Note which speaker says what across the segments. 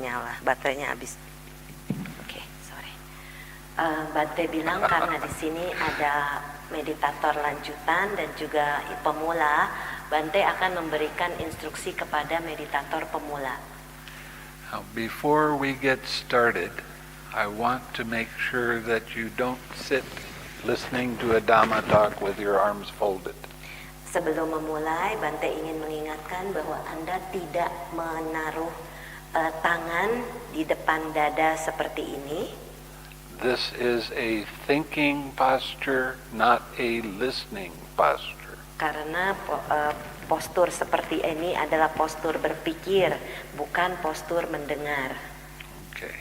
Speaker 1: nyala, baterainya habis. Oke, sorry. Bante bilang karena di sini ada meditator lanjutan dan juga pemula, Bante akan memberikan instruksi kepada meditator pemula.
Speaker 2: Now, before we get started, I want to make sure that you don't sit listening to a Dhamma talk with your arms folded.
Speaker 1: Sebelum memulai, Bante ingin mengingatkan bahwa Anda tidak menaruh tangan di depan dada seperti ini.
Speaker 2: This is a thinking posture, not a listening posture.
Speaker 1: Karena postur seperti ini adalah postur berpikir, bukan postur mendengar.
Speaker 2: Okay.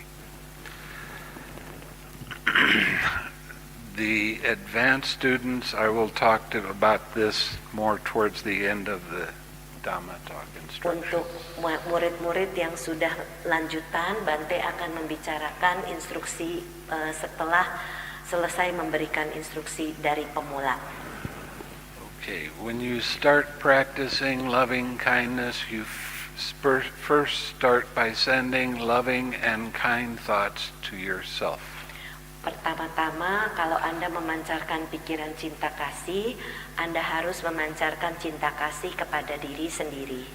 Speaker 2: The advanced students, I will talk about this more towards the end of the Dhamma talk instructions.
Speaker 1: Untuk murid-murid yang sudah lanjutan, Bante akan membicarakan instruksi setelah selesai memberikan instruksi dari pemula.
Speaker 2: Okay, when you start practicing loving kindness, you first start by sending loving and kind thoughts to yourself.
Speaker 1: Pertama-tama, kalau Anda memancarkan pikiran cinta kasih, Anda harus memancarkan cinta kasih kepada diri sendiri.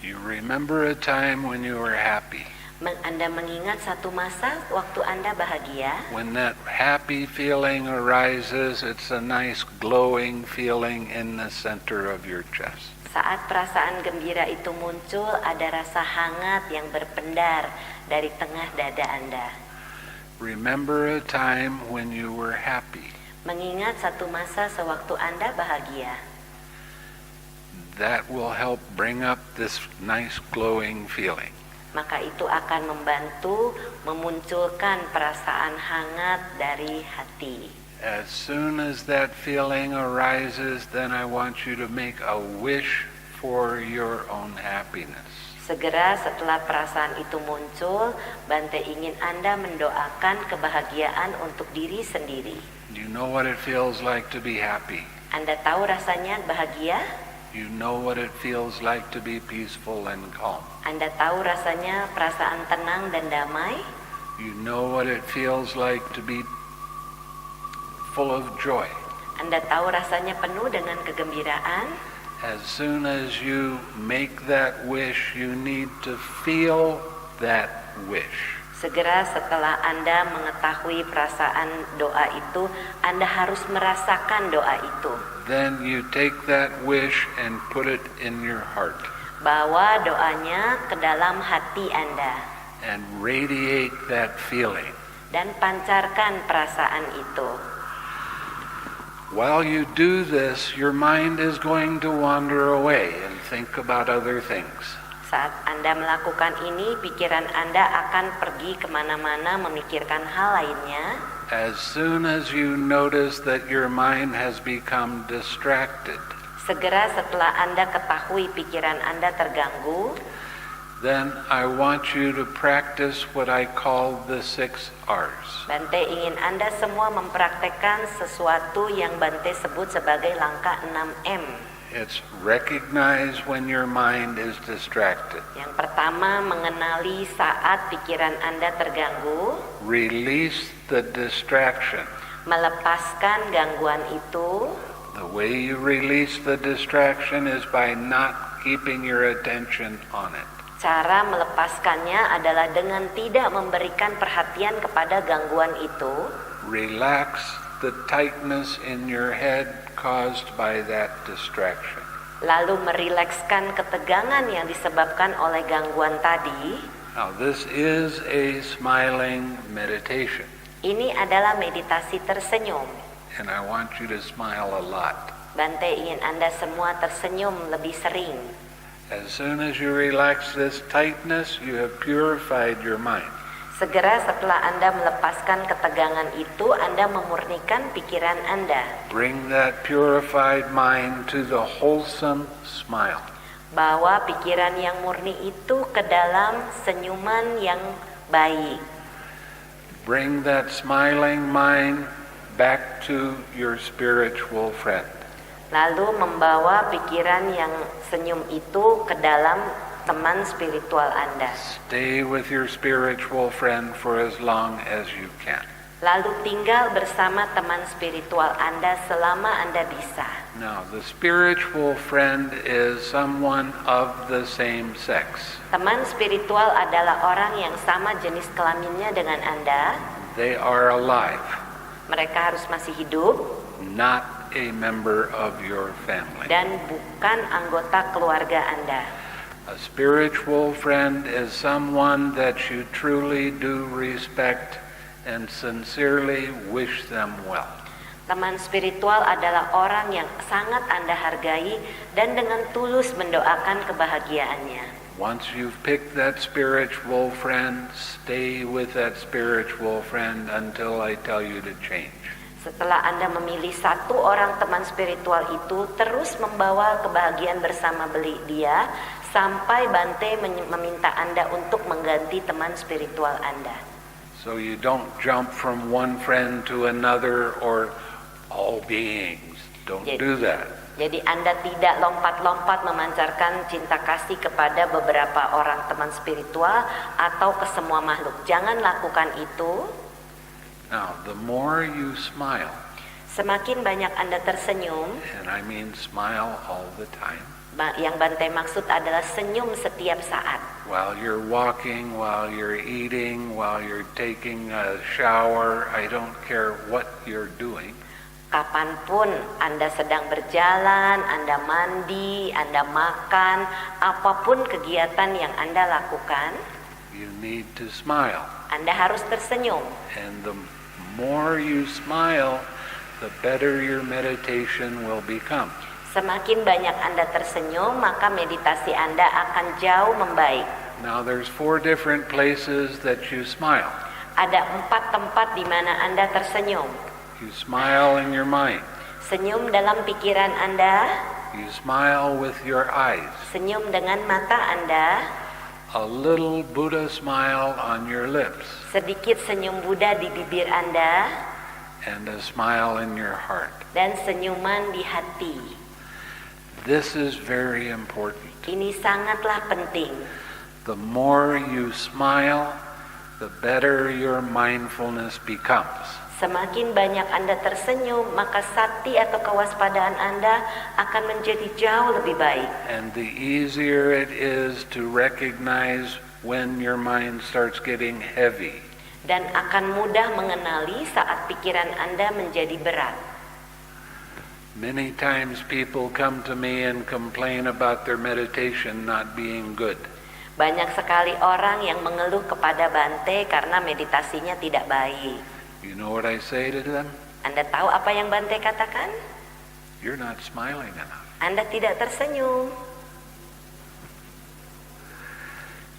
Speaker 2: You remember a time when you were happy.
Speaker 1: Anda mengingat satu masa waktu Anda bahagia.
Speaker 2: When that happy feeling arises, it's a nice glowing feeling in the center of your chest.
Speaker 1: Saat perasaan gembira itu muncul, ada rasa hangat yang berpendar dari tengah dada Anda.
Speaker 2: Remember a time when you were happy.
Speaker 1: Mengingat satu masa sewaktu Anda bahagia.
Speaker 2: That will help bring up this nice glowing feeling.
Speaker 1: Maka itu akan membantu memunculkan perasaan hangat dari hati.
Speaker 2: As soon as that feeling arises, then I want you to make a wish for your own happiness.
Speaker 1: Segera setelah perasaan itu muncul, Bante ingin Anda mendoakan kebahagiaan untuk diri sendiri.
Speaker 2: You know what it feels like to be happy.
Speaker 1: Anda tahu rasanya bahagia?
Speaker 2: You know what it feels like to be peaceful and calm.
Speaker 1: Anda tahu rasanya perasaan tenang dan damai?
Speaker 2: You know what it feels like to be full of joy.
Speaker 1: Anda tahu rasanya penuh dengan kegembiraan?
Speaker 2: As soon as you make that wish, you need to feel that wish.
Speaker 1: Segera setelah Anda mengetahui perasaan doa itu, Anda harus merasakan doa itu.
Speaker 2: Then you take that wish and put it in your heart.
Speaker 1: Bawa doanya ke dalam hati Anda.
Speaker 2: And radiate that feeling.
Speaker 1: Dan pancarkan perasaan itu.
Speaker 2: While you do this, your mind is going to wander away and think about other things.
Speaker 1: Saat Anda melakukan ini, pikiran Anda akan pergi kemana-mana memikirkan hal lainnya.
Speaker 2: As soon as you notice that your mind has become distracted,
Speaker 1: segera setelah Anda ketahui pikiran Anda terganggu,
Speaker 2: then I want you to practice what I call the 6 R's.
Speaker 1: Bante ingin Anda semua mempraktekkan sesuatu yang Bante sebut sebagai langkah 6M.
Speaker 2: It's recognize when your mind is distracted.
Speaker 1: Yang pertama, mengenali saat pikiran Anda terganggu.
Speaker 2: Release the distraction.
Speaker 1: Melepaskan gangguan itu.
Speaker 2: The way you release the distraction is by not keeping your attention on it.
Speaker 1: Cara melepaskannya adalah dengan tidak memberikan perhatian kepada gangguan itu.
Speaker 2: Relax the tightness in your head caused by that distraction.
Speaker 1: Lalu merilekskan ketegangan yang disebabkan oleh gangguan tadi.
Speaker 2: Now this is a smiling meditation.
Speaker 1: Ini adalah meditasi tersenyum.
Speaker 2: And I want you to smile a lot.
Speaker 1: Bante ingin Anda semua tersenyum lebih sering.
Speaker 2: As soon as you relax this tightness, you have purified your mind.
Speaker 1: Segera setelah Anda melepaskan ketegangan itu, Anda memurnikan pikiran Anda.
Speaker 2: Bring that purified mind to the wholesome smile.
Speaker 1: Bawa pikiran yang murni itu ke dalam senyuman yang baik.
Speaker 2: Bring that smiling mind back to your spiritual friend.
Speaker 1: Lalu membawa pikiran yang senyum itu ke dalam teman spiritual Anda.
Speaker 2: Stay with your spiritual friend for as long as you can.
Speaker 1: Lalu tinggal bersama teman spiritual Anda selama Anda bisa.
Speaker 2: Now, the spiritual friend is someone of the same sex.
Speaker 1: Teman spiritual adalah orang yang sama jenis kelaminnya dengan Anda.
Speaker 2: They are alive,
Speaker 1: Mereka harus masih hidup
Speaker 2: not a member of your family.
Speaker 1: dan bukan anggota keluarga Anda.
Speaker 2: A spiritual friend is someone that you truly do respect and sincerely wish them well.
Speaker 1: Teman spiritual adalah orang yang sangat Anda hargai dan dengan tulus mendoakan kebahagiaannya.
Speaker 2: Once you've picked that spiritual friend, stay with that spiritual friend until I tell you to change.
Speaker 1: Setelah Anda memilih satu orang teman spiritual itu, terus membawa kebahagiaan bersama dia sampai Bante meminta Anda untuk mengganti teman spiritual Anda.
Speaker 2: So you don't jump from one friend to another or all beings. Don't do that.
Speaker 1: Jadi Anda tidak lompat-lompat memancarkan cinta kasih kepada beberapa orang teman spiritual atau ke semua makhluk. Jangan lakukan itu.
Speaker 2: Now, the more you smile,
Speaker 1: Semakin banyak Anda tersenyum,
Speaker 2: and I mean smile all the time,
Speaker 1: yang Bante maksud adalah senyum setiap saat.
Speaker 2: while you're walking, while you're eating, while you're taking a shower, I don't care what you're doing.
Speaker 1: Kapanpun Anda sedang berjalan, Anda mandi, Anda makan, apapun kegiatan yang Anda lakukan,
Speaker 2: You need to smile.
Speaker 1: Anda harus tersenyum.
Speaker 2: And the more you smile, the better your meditation will become.
Speaker 1: Semakin banyak Anda tersenyum, maka meditasi Anda akan jauh membaik.
Speaker 2: Now there's 4 different places that you smile.
Speaker 1: Ada 4 tempat di mana Anda tersenyum.
Speaker 2: You smile in your mind.
Speaker 1: Senyum dalam pikiran Anda,
Speaker 2: You smile with your eyes.
Speaker 1: senyum dengan mata Anda,
Speaker 2: A little Buddha smile on your lips.
Speaker 1: sedikit senyum Buddha di bibir Anda,
Speaker 2: And a smile in your heart.
Speaker 1: dan senyuman di hati.
Speaker 2: This is very important.
Speaker 1: Ini sangatlah penting.
Speaker 2: The more you smile, the better your mindfulness becomes.
Speaker 1: Semakin banyak Anda tersenyum, maka sati atau kewaspadaan Anda akan menjadi jauh lebih baik.
Speaker 2: And the easier it is to recognize when your mind starts getting heavy.
Speaker 1: Dan akan mudah mengenali saat pikiran Anda menjadi berat.
Speaker 2: Many times people come to me and complain about their meditation not being good.
Speaker 1: Banyak sekali orang yang mengeluh kepada Bante karena meditasinya tidak baik.
Speaker 2: You know what I say to them?
Speaker 1: Anda tahu apa yang Bante katakan?
Speaker 2: You're not smiling enough.
Speaker 1: Anda tidak tersenyum.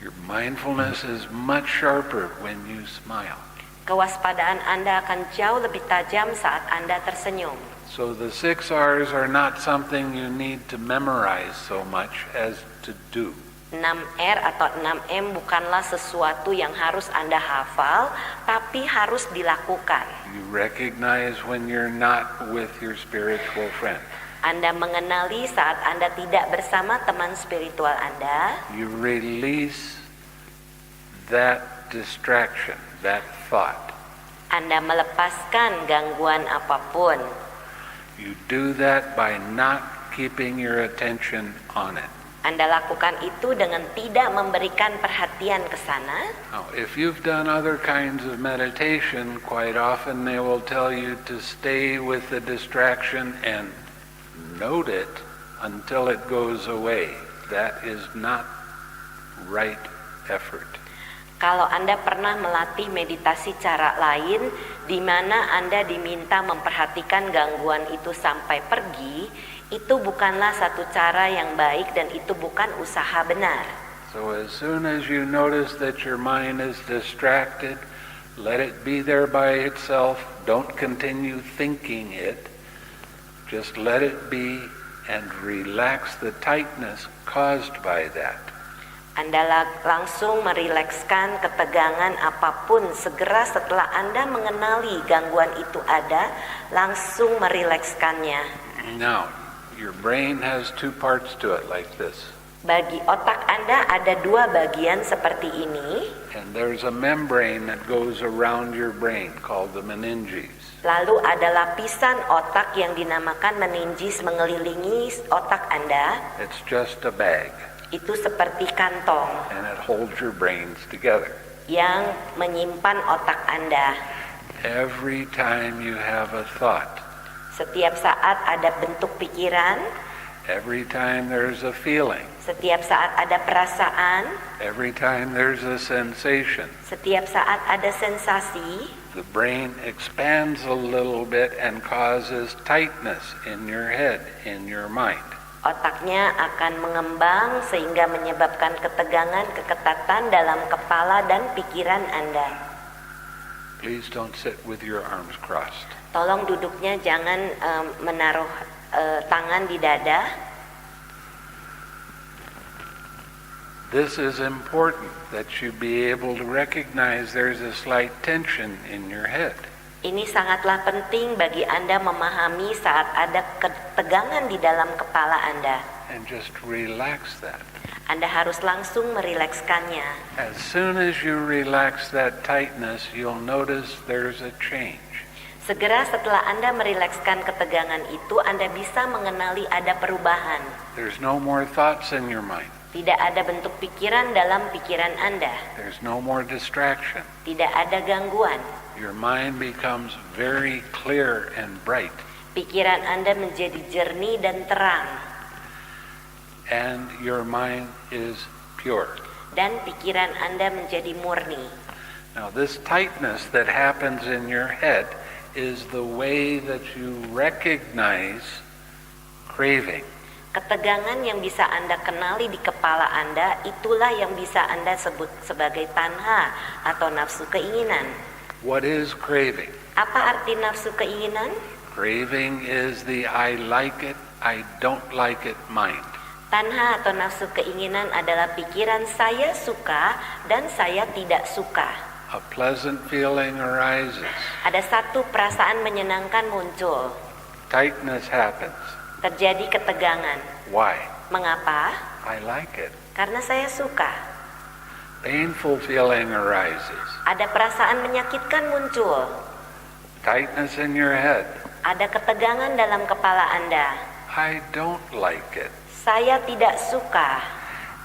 Speaker 2: Your mindfulness is much sharper when you smile.
Speaker 1: Kewaspadaan Anda akan jauh lebih tajam saat Anda tersenyum.
Speaker 2: So the 6 R's are not something you need to memorize so much as to do.
Speaker 1: 6R atau 6M bukanlah sesuatu yang harus Anda hafal, tapi harus dilakukan.
Speaker 2: You recognize when you're not with your spiritual friend.
Speaker 1: Anda mengenali saat Anda tidak bersama teman spiritual Anda.
Speaker 2: You release that distraction, that thought.
Speaker 1: Anda melepaskan gangguan apapun.
Speaker 2: You do that by not keeping your attention on it.
Speaker 1: Anda lakukan itu dengan tidak memberikan perhatian ke sana.
Speaker 2: Now, if you've done other kinds of meditation, quite often they will tell you to stay with the distraction and note it until it goes away. That is not right effort.
Speaker 1: Kalau Anda pernah melatih meditasi cara lain, di mana Anda diminta memperhatikan gangguan itu sampai pergi, itu bukanlah satu cara yang baik dan itu bukan usaha benar.
Speaker 2: So as soon as you notice that your mind is distracted, let it be there by itself. Don't continue thinking it. Just let it be and relax the tightness caused by that.
Speaker 1: Anda langsung merilekskan ketegangan apapun. Segera setelah Anda mengenali gangguan itu ada, langsung merilekskannya.
Speaker 2: Now, your brain has 2 parts to it like this.
Speaker 1: Bagi otak Anda ada dua bagian seperti ini.
Speaker 2: and there's a membrane that goes around your brain called the meninges.
Speaker 1: Lalu ada lapisan otak yang dinamakan meninges mengelilingi otak Anda.
Speaker 2: It's just a bag,
Speaker 1: Itu seperti kantong
Speaker 2: and it holds your brains together.
Speaker 1: yang menyimpan otak Anda.
Speaker 2: Every time you have a thought,
Speaker 1: Setiap saat ada bentuk pikiran,
Speaker 2: every time there's a feeling,
Speaker 1: setiap saat ada perasaan,
Speaker 2: every time there's a sensation,
Speaker 1: setiap saat ada sensasi,
Speaker 2: the brain expands a little bit and causes tightness in your head, in your mind.
Speaker 1: otaknya akan mengembang sehingga menyebabkan ketegangan, keketatan dalam kepala dan pikiran Anda.
Speaker 2: Please don't sit with your arms crossed.
Speaker 1: Tolong duduknya jangan menaruh tangan di dada.
Speaker 2: This is important that you be able to recognize there's a slight tension in your head.
Speaker 1: Ini sangatlah penting bagi Anda memahami saat ada ketegangan di dalam kepala Anda.
Speaker 2: And just relax that.
Speaker 1: Anda harus langsung merilekskannya.
Speaker 2: As soon as you relax that tightness, you'll notice there's a change.
Speaker 1: Segera setelah Anda merilekskan ketegangan itu, Anda bisa mengenali ada perubahan.
Speaker 2: There's no more thoughts in your mind.
Speaker 1: Tidak ada bentuk pikiran dalam pikiran Anda.
Speaker 2: There's no more distraction.
Speaker 1: Tidak ada gangguan.
Speaker 2: Your mind becomes very clear and bright.
Speaker 1: Pikiran Anda menjadi jernih dan terang.
Speaker 2: And your mind is pure.
Speaker 1: Dan pikiran Anda menjadi murni.
Speaker 2: Now, this tightness that happens in your head is the way that you recognize craving.
Speaker 1: Ketegangan yang bisa Anda kenali di kepala Anda, itulah yang bisa Anda sebut sebagai tanha atau nafsu keinginan.
Speaker 2: What is craving?
Speaker 1: Apa arti nafsu keinginan?
Speaker 2: Craving is the I like it, I don't like it mind.
Speaker 1: Tanha atau nafsu keinginan adalah pikiran saya suka dan saya tidak suka.
Speaker 2: A pleasant feeling arises.
Speaker 1: Ada satu perasaan menyenangkan muncul.
Speaker 2: Tightness happens.
Speaker 1: Terjadi ketegangan.
Speaker 2: Why?
Speaker 1: Mengapa?
Speaker 2: I like it.
Speaker 1: Karena saya suka.
Speaker 2: Painful feeling arises.
Speaker 1: Ada perasaan menyakitkan muncul.
Speaker 2: Tightness in your head.
Speaker 1: Ada ketegangan dalam kepala Anda.
Speaker 2: I don't like it.
Speaker 1: Saya tidak suka.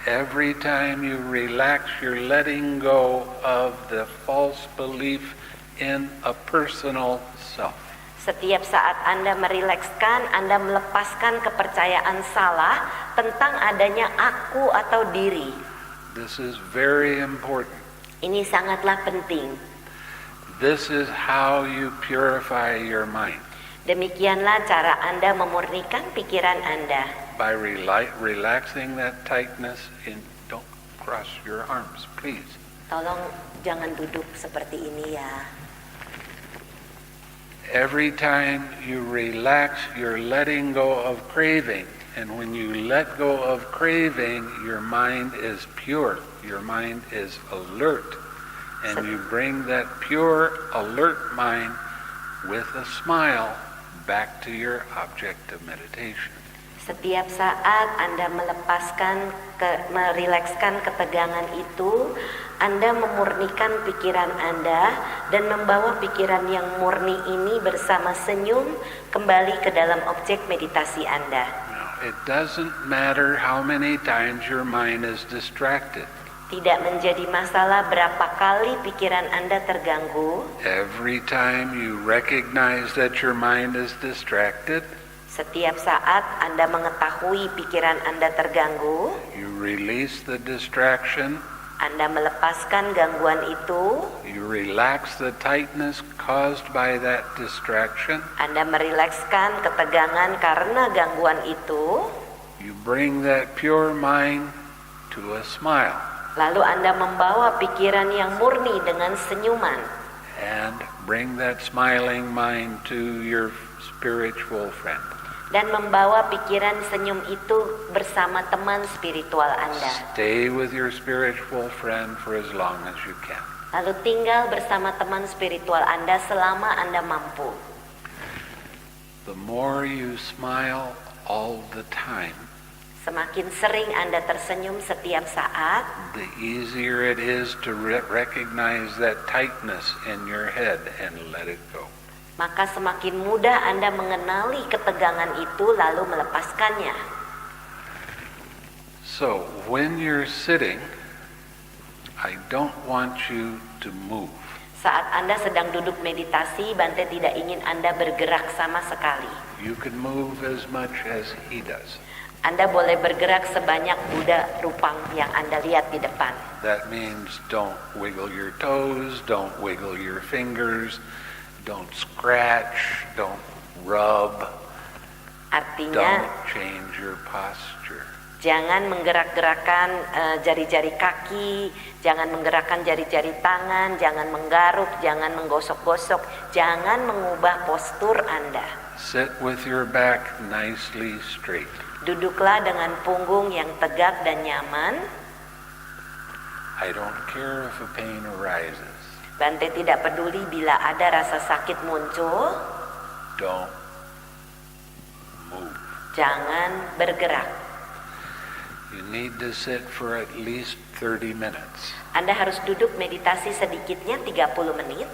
Speaker 2: Every time you relax, you're letting go of the false belief in a personal self.
Speaker 1: Setiap saat Anda merilekskan, Anda melepaskan kepercayaan salah tentang adanya aku atau diri.
Speaker 2: This is very important.
Speaker 1: Ini sangatlah penting.
Speaker 2: This is how you purify your mind.
Speaker 1: Demikianlah cara Anda memurnikan pikiran Anda.
Speaker 2: By relaxing that tightness in, don't cross your arms, please.
Speaker 1: Tolong jangan duduk seperti ini ya.
Speaker 2: Every time you relax, you're letting go of craving. And when you let go of craving, your mind is pure. Your mind is alert. And you bring that pure, alert mind with a smile back to your object of meditation.
Speaker 1: Setiap saat Anda merilekskan ketegangan itu, Anda memurnikan pikiran Anda dan membawa pikiran yang murni ini bersama senyum kembali ke dalam objek meditasi Anda.
Speaker 2: Now, it doesn't matter how many times your mind is distracted.
Speaker 1: Tidak menjadi masalah berapa kali pikiran Anda terganggu.
Speaker 2: Every time you recognize that your mind is distracted,
Speaker 1: Setiap saat Anda mengetahui pikiran Anda terganggu,
Speaker 2: you release the distraction,
Speaker 1: Anda melepaskan gangguan itu,
Speaker 2: you relax the tightness caused by that distraction,
Speaker 1: Anda merilekskan ketegangan karena gangguan itu,
Speaker 2: you bring that pure mind to a smile
Speaker 1: lalu Anda membawa pikiran yang murni dengan senyuman,
Speaker 2: and bring that smiling mind to your spiritual friend.
Speaker 1: dan membawa pikiran senyum itu bersama teman spiritual Anda.
Speaker 2: Stay with your spiritual friend for as long as you can.
Speaker 1: Lalu tinggal bersama teman spiritual Anda selama Anda mampu.
Speaker 2: The more you smile all the time,
Speaker 1: Semakin sering Anda tersenyum setiap saat,
Speaker 2: the easier it is to recognize that tightness in your head and let it go.
Speaker 1: maka semakin mudah Anda mengenali ketegangan itu lalu melepaskannya.
Speaker 2: So, when you're sitting, I don't want you to move.
Speaker 1: Saat Anda sedang duduk meditasi, Bante tidak ingin Anda bergerak sama sekali.
Speaker 2: You can move as much as he does.
Speaker 1: Anda boleh bergerak sebanyak Buddha Rupang yang Anda lihat di depan.
Speaker 2: That means don't wiggle your toes, don't wiggle your fingers, don't scratch, don't rub,
Speaker 1: Artinya,
Speaker 2: don't change your posture.
Speaker 1: jangan menggerak-gerakkan jari-jari kaki, jangan menggerakkan jari-jari tangan, jangan menggaruk, jangan menggosok-gosok, jangan mengubah postur Anda.
Speaker 2: Sit with your back nicely straight.
Speaker 1: Duduklah dengan punggung yang tegak dan nyaman.
Speaker 2: I don't care if a pain arises.
Speaker 1: Bante tidak peduli bila ada rasa sakit muncul,
Speaker 2: Don't move.
Speaker 1: jangan bergerak.
Speaker 2: You need to sit for at least 30 minutes.
Speaker 1: Anda harus duduk meditasi sedikitnya 30 menit.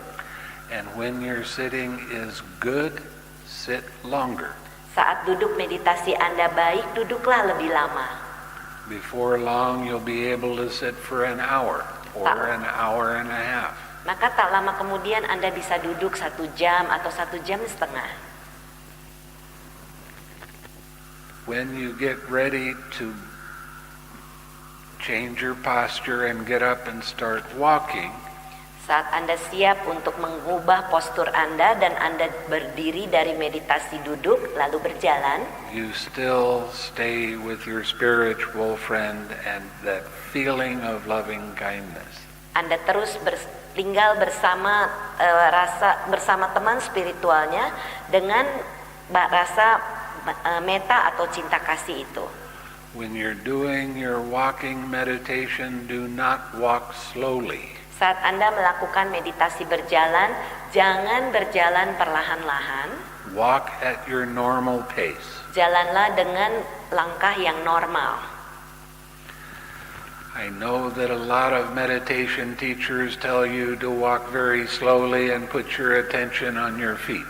Speaker 2: And when your sitting is good, sit longer.
Speaker 1: Saat duduk meditasi Anda baik, duduklah lebih lama.
Speaker 2: Before long, you'll be able to sit for an hour or an hour and a half.
Speaker 1: Maka tak lama kemudian Anda bisa duduk 1 jam atau 1 jam setengah.
Speaker 2: When you get ready to change your posture and get up and start walking,
Speaker 1: Saat Anda siap untuk mengubah postur Anda dan Anda berdiri dari meditasi duduk lalu berjalan,
Speaker 2: you still stay with your spiritual friend and that feeling of loving kindness.
Speaker 1: Anda terus tinggal bersama bersama teman spiritualnya dengan rasa meta atau cinta kasih itu.
Speaker 2: When you're doing your walking meditation, do not walk slowly.
Speaker 1: Saat Anda melakukan meditasi berjalan, jangan berjalan perlahan-lahan.
Speaker 2: Walk at your normal pace.
Speaker 1: Jalanlah dengan langkah yang normal.
Speaker 2: I know that a lot of meditation teachers tell you to walk very slowly and put your attention on your feet.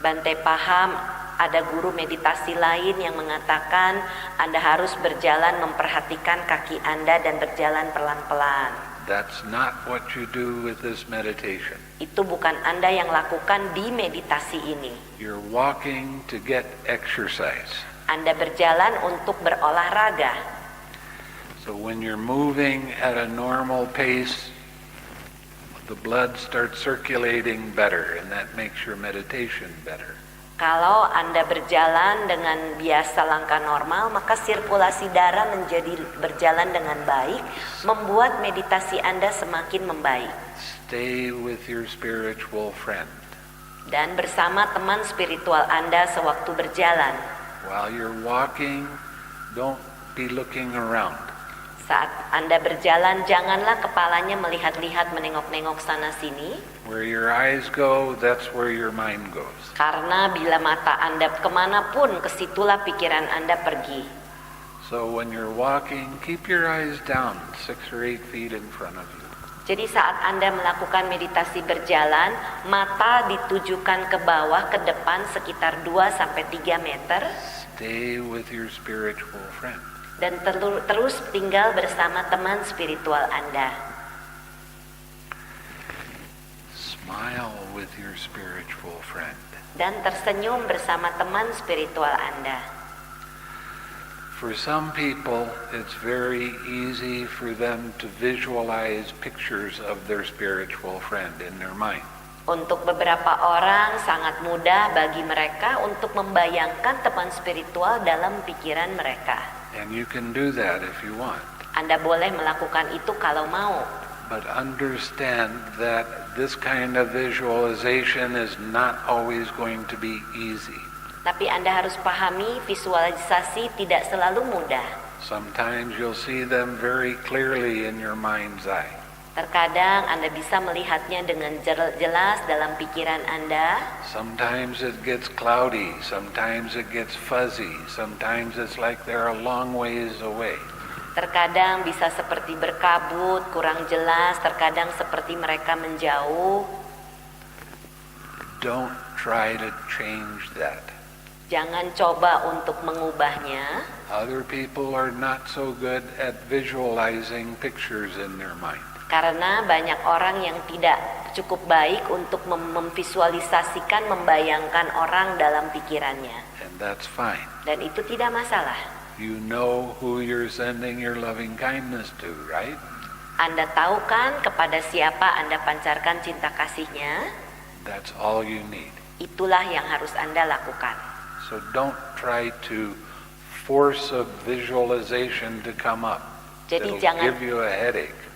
Speaker 1: Bante paham ada guru meditasi lain yang mengatakan Anda harus berjalan memperhatikan kaki Anda dan berjalan pelan-pelan.
Speaker 2: That's not what you do with this meditation.
Speaker 1: Itu bukan Anda yang lakukan di meditasi ini.
Speaker 2: You're walking to get exercise.
Speaker 1: Anda berjalan untuk berolahraga.
Speaker 2: So when you're moving at a normal pace, the blood starts circulating better, and that makes your meditation better.
Speaker 1: Kalau Anda berjalan dengan biasa langkah normal, maka sirkulasi darah menjadi berjalan dengan baik, membuat meditasi Anda semakin membaik.
Speaker 2: Stay with your spiritual friend.
Speaker 1: Dan bersama teman spiritual Anda sewaktu berjalan.
Speaker 2: While you're walking, don't be looking around.
Speaker 1: Saat Anda berjalan, janganlah kepalanya melihat-lihat menengok-nengok sana-sini.
Speaker 2: Where your eyes go, that's where your mind goes.
Speaker 1: Karena bila mata Anda kemanapun, kesitulah pikiran Anda pergi.
Speaker 2: So when you're walking, keep your eyes down 6 or 8 feet in front of you.
Speaker 1: Jadi saat Anda melakukan meditasi berjalan, mata ditujukan ke bawah, ke depan sekitar 2-3 meter.
Speaker 2: Stay with your spiritual friend.
Speaker 1: Dan terus tinggal bersama teman spiritual Anda.
Speaker 2: Smile with your spiritual friend.
Speaker 1: Dan tersenyum bersama teman spiritual Anda.
Speaker 2: For some people, it's very easy for them to visualize pictures of their spiritual friend in their mind.
Speaker 1: Untuk beberapa orang sangat mudah bagi mereka untuk membayangkan teman spiritual dalam pikiran mereka.
Speaker 2: And you can do that if you want.
Speaker 1: Anda boleh melakukan itu kalau mau.
Speaker 2: But understand that this kind of visualization is not always going to be easy.
Speaker 1: Tapi Anda harus pahami visualisasi tidak selalu mudah.
Speaker 2: Sometimes you'll see them very clearly in your mind's eye.
Speaker 1: Terkadang Anda bisa melihatnya dengan jelas dalam pikiran Anda.
Speaker 2: Sometimes it gets cloudy, sometimes it gets fuzzy, sometimes it's like they're a long ways away.
Speaker 1: Terkadang bisa seperti berkabut, kurang jelas, terkadang seperti mereka menjauh.
Speaker 2: Don't try to change that.
Speaker 1: Jangan coba untuk mengubahnya.
Speaker 2: Other people are not so good at visualizing pictures in their mind.
Speaker 1: Karena banyak orang yang tidak cukup baik untuk memvisualisasikan, membayangkan orang dalam pikirannya.
Speaker 2: And that's fine.
Speaker 1: Dan itu tidak masalah.
Speaker 2: You know who you're sending your loving kindness to, right?
Speaker 1: Anda tahu kan kepada siapa Anda pancarkan cinta kasihnya?
Speaker 2: That's all you need.
Speaker 1: Itulah yang harus Anda lakukan.
Speaker 2: So don't try to force a visualization to come up.
Speaker 1: Jadi
Speaker 2: It'll give you a headache.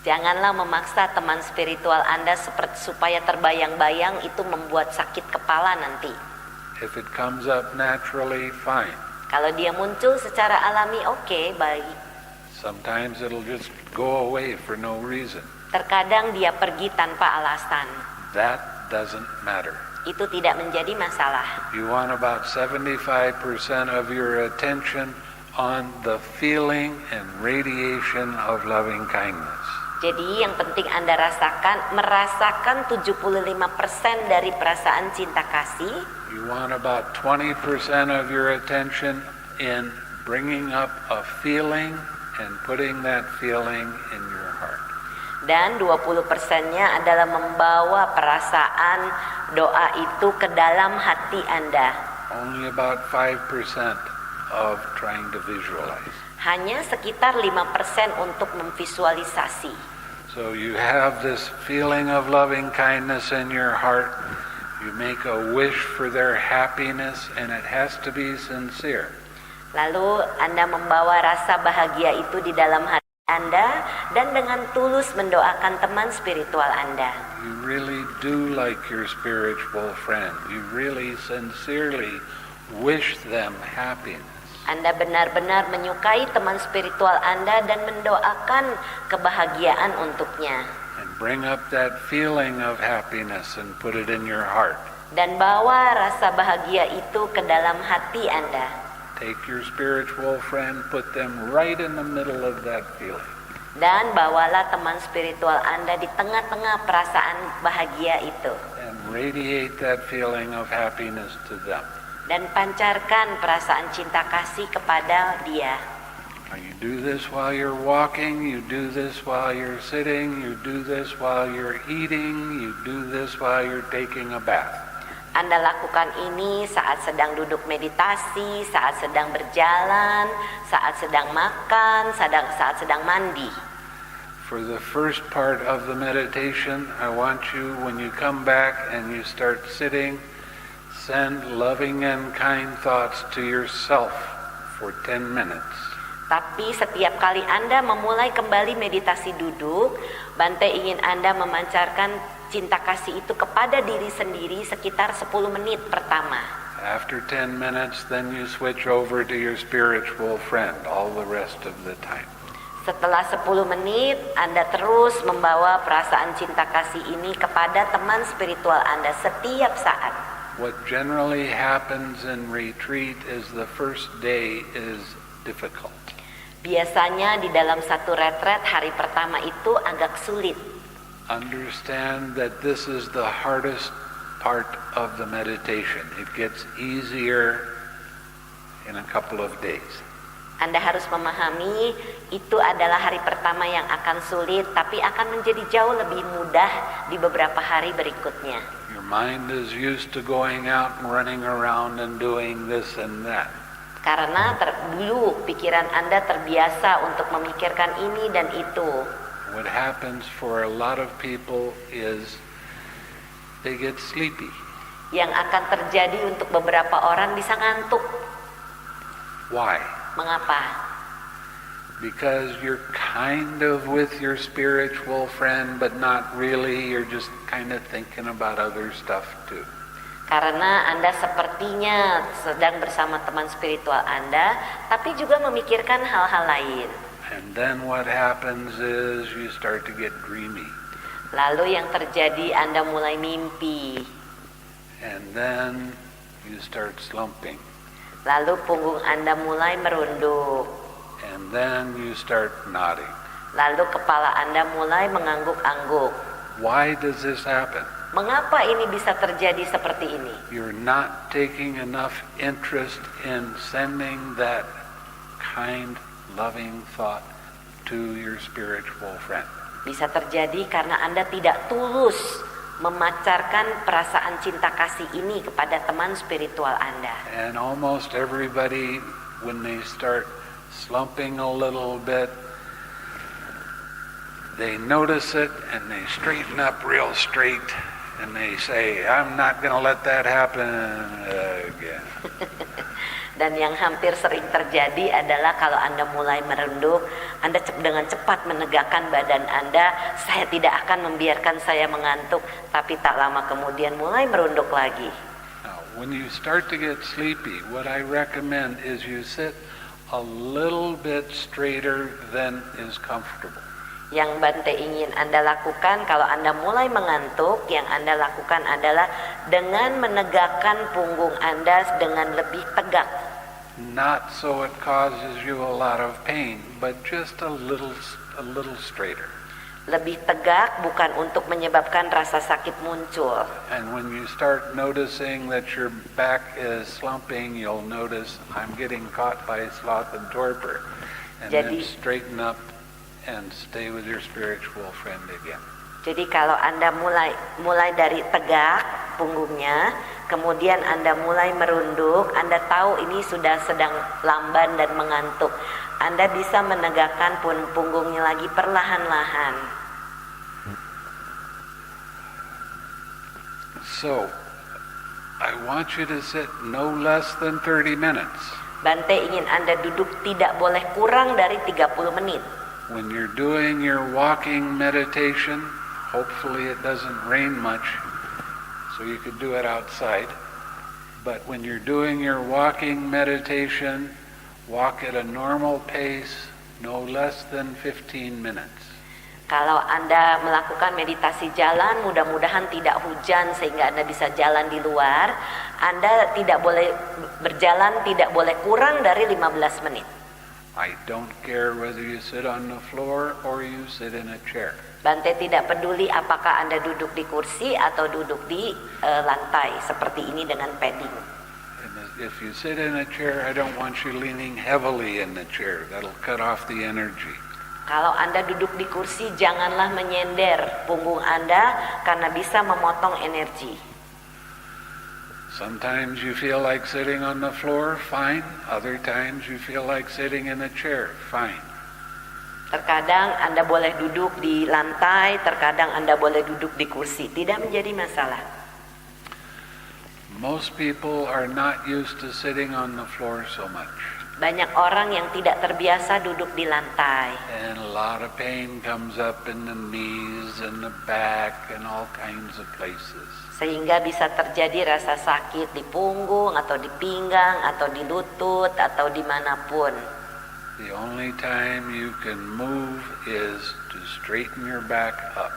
Speaker 1: Janganlah memaksa teman spiritual Anda supaya terbayang-bayang, itu membuat sakit kepala nanti.
Speaker 2: If it comes up naturally, fine.
Speaker 1: Kalau dia muncul secara alami, oke, baik.
Speaker 2: Sometimes it'll just go away for no reason.
Speaker 1: Terkadang dia pergi tanpa alasan.
Speaker 2: That doesn't matter.
Speaker 1: Itu tidak menjadi masalah.
Speaker 2: You want about 75% of your attention on the feeling and radiation of loving kindness.
Speaker 1: Jadi yang penting Anda merasakan 75% dari perasaan cinta kasih.
Speaker 2: You want about 20% of your attention in bringing up a feeling and putting that feeling in your heart.
Speaker 1: Dan 20%-nya adalah membawa perasaan doa itu ke dalam hati Anda.
Speaker 2: Only about 5% of trying to visualize.
Speaker 1: Hanya sekitar 5% untuk memvisualisasi.
Speaker 2: So you have this feeling of loving kindness in your heart. You make a wish for their happiness and it has to be sincere.
Speaker 1: Lalu Anda membawa rasa bahagia itu di dalam hati Anda dan dengan tulus mendoakan teman spiritual Anda.
Speaker 2: You really do like your spiritual friend. You really sincerely wish them happiness.
Speaker 1: Anda benar-benar menyukai teman spiritual Anda dan mendoakan kebahagiaan untuknya.
Speaker 2: And bring up that feeling of happiness and put it in your heart.
Speaker 1: Dan bawa rasa bahagia itu ke dalam hati Anda.
Speaker 2: Take your spiritual friend, put them right in the middle of that feeling.
Speaker 1: Dan bawalah teman spiritual Anda di tengah-tengah perasaan bahagia itu.
Speaker 2: And radiate that feeling of happiness to them.
Speaker 1: Dan pancarkan perasaan cinta kasih kepada dia.
Speaker 2: Now you do this while you're walking, you do this while you're sitting, you do this while you're eating, you do this while you're taking a bath.
Speaker 1: Anda lakukan ini saat sedang duduk meditasi, saat sedang berjalan, saat sedang makan, saat sedang mandi.
Speaker 2: For the first part of the meditation, I want you, when you come back and you start sitting, send loving and kind thoughts to yourself for 10 minutes.
Speaker 1: Tapi setiap kali Anda memulai kembali meditasi duduk, Bante ingin Anda memancarkan cinta kasih itu kepada diri sendiri sekitar 10 menit pertama.
Speaker 2: After 10 minutes, then you switch over to your spiritual friend all the rest of the time.
Speaker 1: Setelah 10 menit, Anda terus membawa perasaan cinta kasih ini kepada teman spiritual Anda setiap saat.
Speaker 2: What generally happens in retreat is the first day is difficult.
Speaker 1: Biasanya di dalam satu retret hari pertama itu agak sulit.
Speaker 2: Understand that this is the hardest part of the meditation. It gets easier in a couple of days.
Speaker 1: Anda harus memahami itu adalah hari pertama yang akan sulit, tapi akan menjadi jauh lebih mudah di beberapa hari berikutnya.
Speaker 2: Your mind is used to going out and running around and doing this and that.
Speaker 1: Karena dulu pikiran Anda terbiasa untuk memikirkan ini dan itu.
Speaker 2: What happens for a lot of people is they get sleepy.
Speaker 1: Yang akan terjadi untuk beberapa orang bisa ngantuk.
Speaker 2: Why?
Speaker 1: Mengapa?
Speaker 2: Because you're kind of with your spiritual friend, but not really. You're just kind of thinking about other stuff too.
Speaker 1: Karena Anda sepertinya sedang bersama teman spiritual Anda, tapi juga memikirkan hal-hal lain.
Speaker 2: And then what happens is you start to get dreamy.
Speaker 1: Lalu yang terjadi Anda mulai mimpi.
Speaker 2: And then you start slumping.
Speaker 1: Lalu punggung Anda mulai merunduk.
Speaker 2: And then you start nodding.
Speaker 1: Lalu kepala Anda mulai mengangguk-angguk.
Speaker 2: Why does this happen?
Speaker 1: Mengapa ini bisa terjadi seperti ini?
Speaker 2: You're not taking enough interest in sending that kind, loving thought to your spiritual friend.
Speaker 1: Bisa terjadi karena Anda tidak tulus memancarkan perasaan cinta kasih ini kepada teman spiritual Anda.
Speaker 2: And almost everybody, when they start slumping a little bit, they notice it and they straighten up real straight and they say, I'm not going to let that happen again.
Speaker 1: Dan yang hampir sering terjadi adalah kalau Anda mulai merunduk, Anda dengan cepat menegakkan badan Anda, saya tidak akan membiarkan saya mengantuk, tapi tak lama kemudian mulai merunduk lagi.
Speaker 2: Now, when you start to get sleepy, what I recommend is you sit a little bit straighter than is comfortable.
Speaker 1: Yang Bante ingin Anda lakukan kalau Anda mulai mengantuk, yang Anda lakukan adalah dengan menegakkan punggung Anda dengan lebih tegak.
Speaker 2: Not so it causes you a lot of pain, but just a little straighter.
Speaker 1: Lebih tegak bukan untuk menyebabkan rasa sakit muncul.
Speaker 2: And when you start noticing that your back is slumping, you'll notice I'm getting caught by sloth and torpor. And then straighten up and stay with your spiritual friend again.
Speaker 1: Jadi kalau Anda mulai dari tegak punggungnya, kemudian Anda mulai merunduk, Anda tahu ini sudah sedang lamban dan mengantuk. Anda bisa menegakkan punggungnya lagi perlahan-lahan.
Speaker 2: So, I want you to sit no less than 30 minutes.
Speaker 1: Bante ingin Anda duduk tidak boleh kurang dari 30 menit.
Speaker 2: When you're doing your walking meditation, hopefully it doesn't rain much, so you could do it outside. But when you're doing your walking meditation, walk at a normal pace, no less than 15 minutes.
Speaker 1: Kalau Anda melakukan meditasi jalan, mudah-mudahan tidak hujan sehingga Anda bisa jalan di luar. Anda tidak boleh berjalan, tidak boleh kurang dari 15 menit.
Speaker 2: I don't care whether you sit on the floor or you sit in a chair.
Speaker 1: Bante tidak peduli apakah Anda duduk di kursi atau duduk di lantai seperti ini dengan padding.
Speaker 2: And if you sit in a chair, I don't want you leaning heavily in the chair. That'll cut off the energy.
Speaker 1: Kalau Anda duduk di kursi, janganlah menyender punggung Anda karena bisa memotong energi.
Speaker 2: Sometimes you feel like sitting on the floor, fine. Other times you feel like sitting in a chair, fine.
Speaker 1: Terkadang Anda boleh duduk di lantai, terkadang Anda boleh duduk di kursi. Tidak menjadi masalah.
Speaker 2: Most people are not used to sitting on the floor so much.
Speaker 1: Banyak orang yang tidak terbiasa duduk di lantai.
Speaker 2: And a lot of pain comes up in the knees and the back and all kinds of places.
Speaker 1: Sehingga bisa terjadi rasa sakit di punggung atau di pinggang atau di lutut atau dimanapun.
Speaker 2: The only time you can move is to straighten your back up.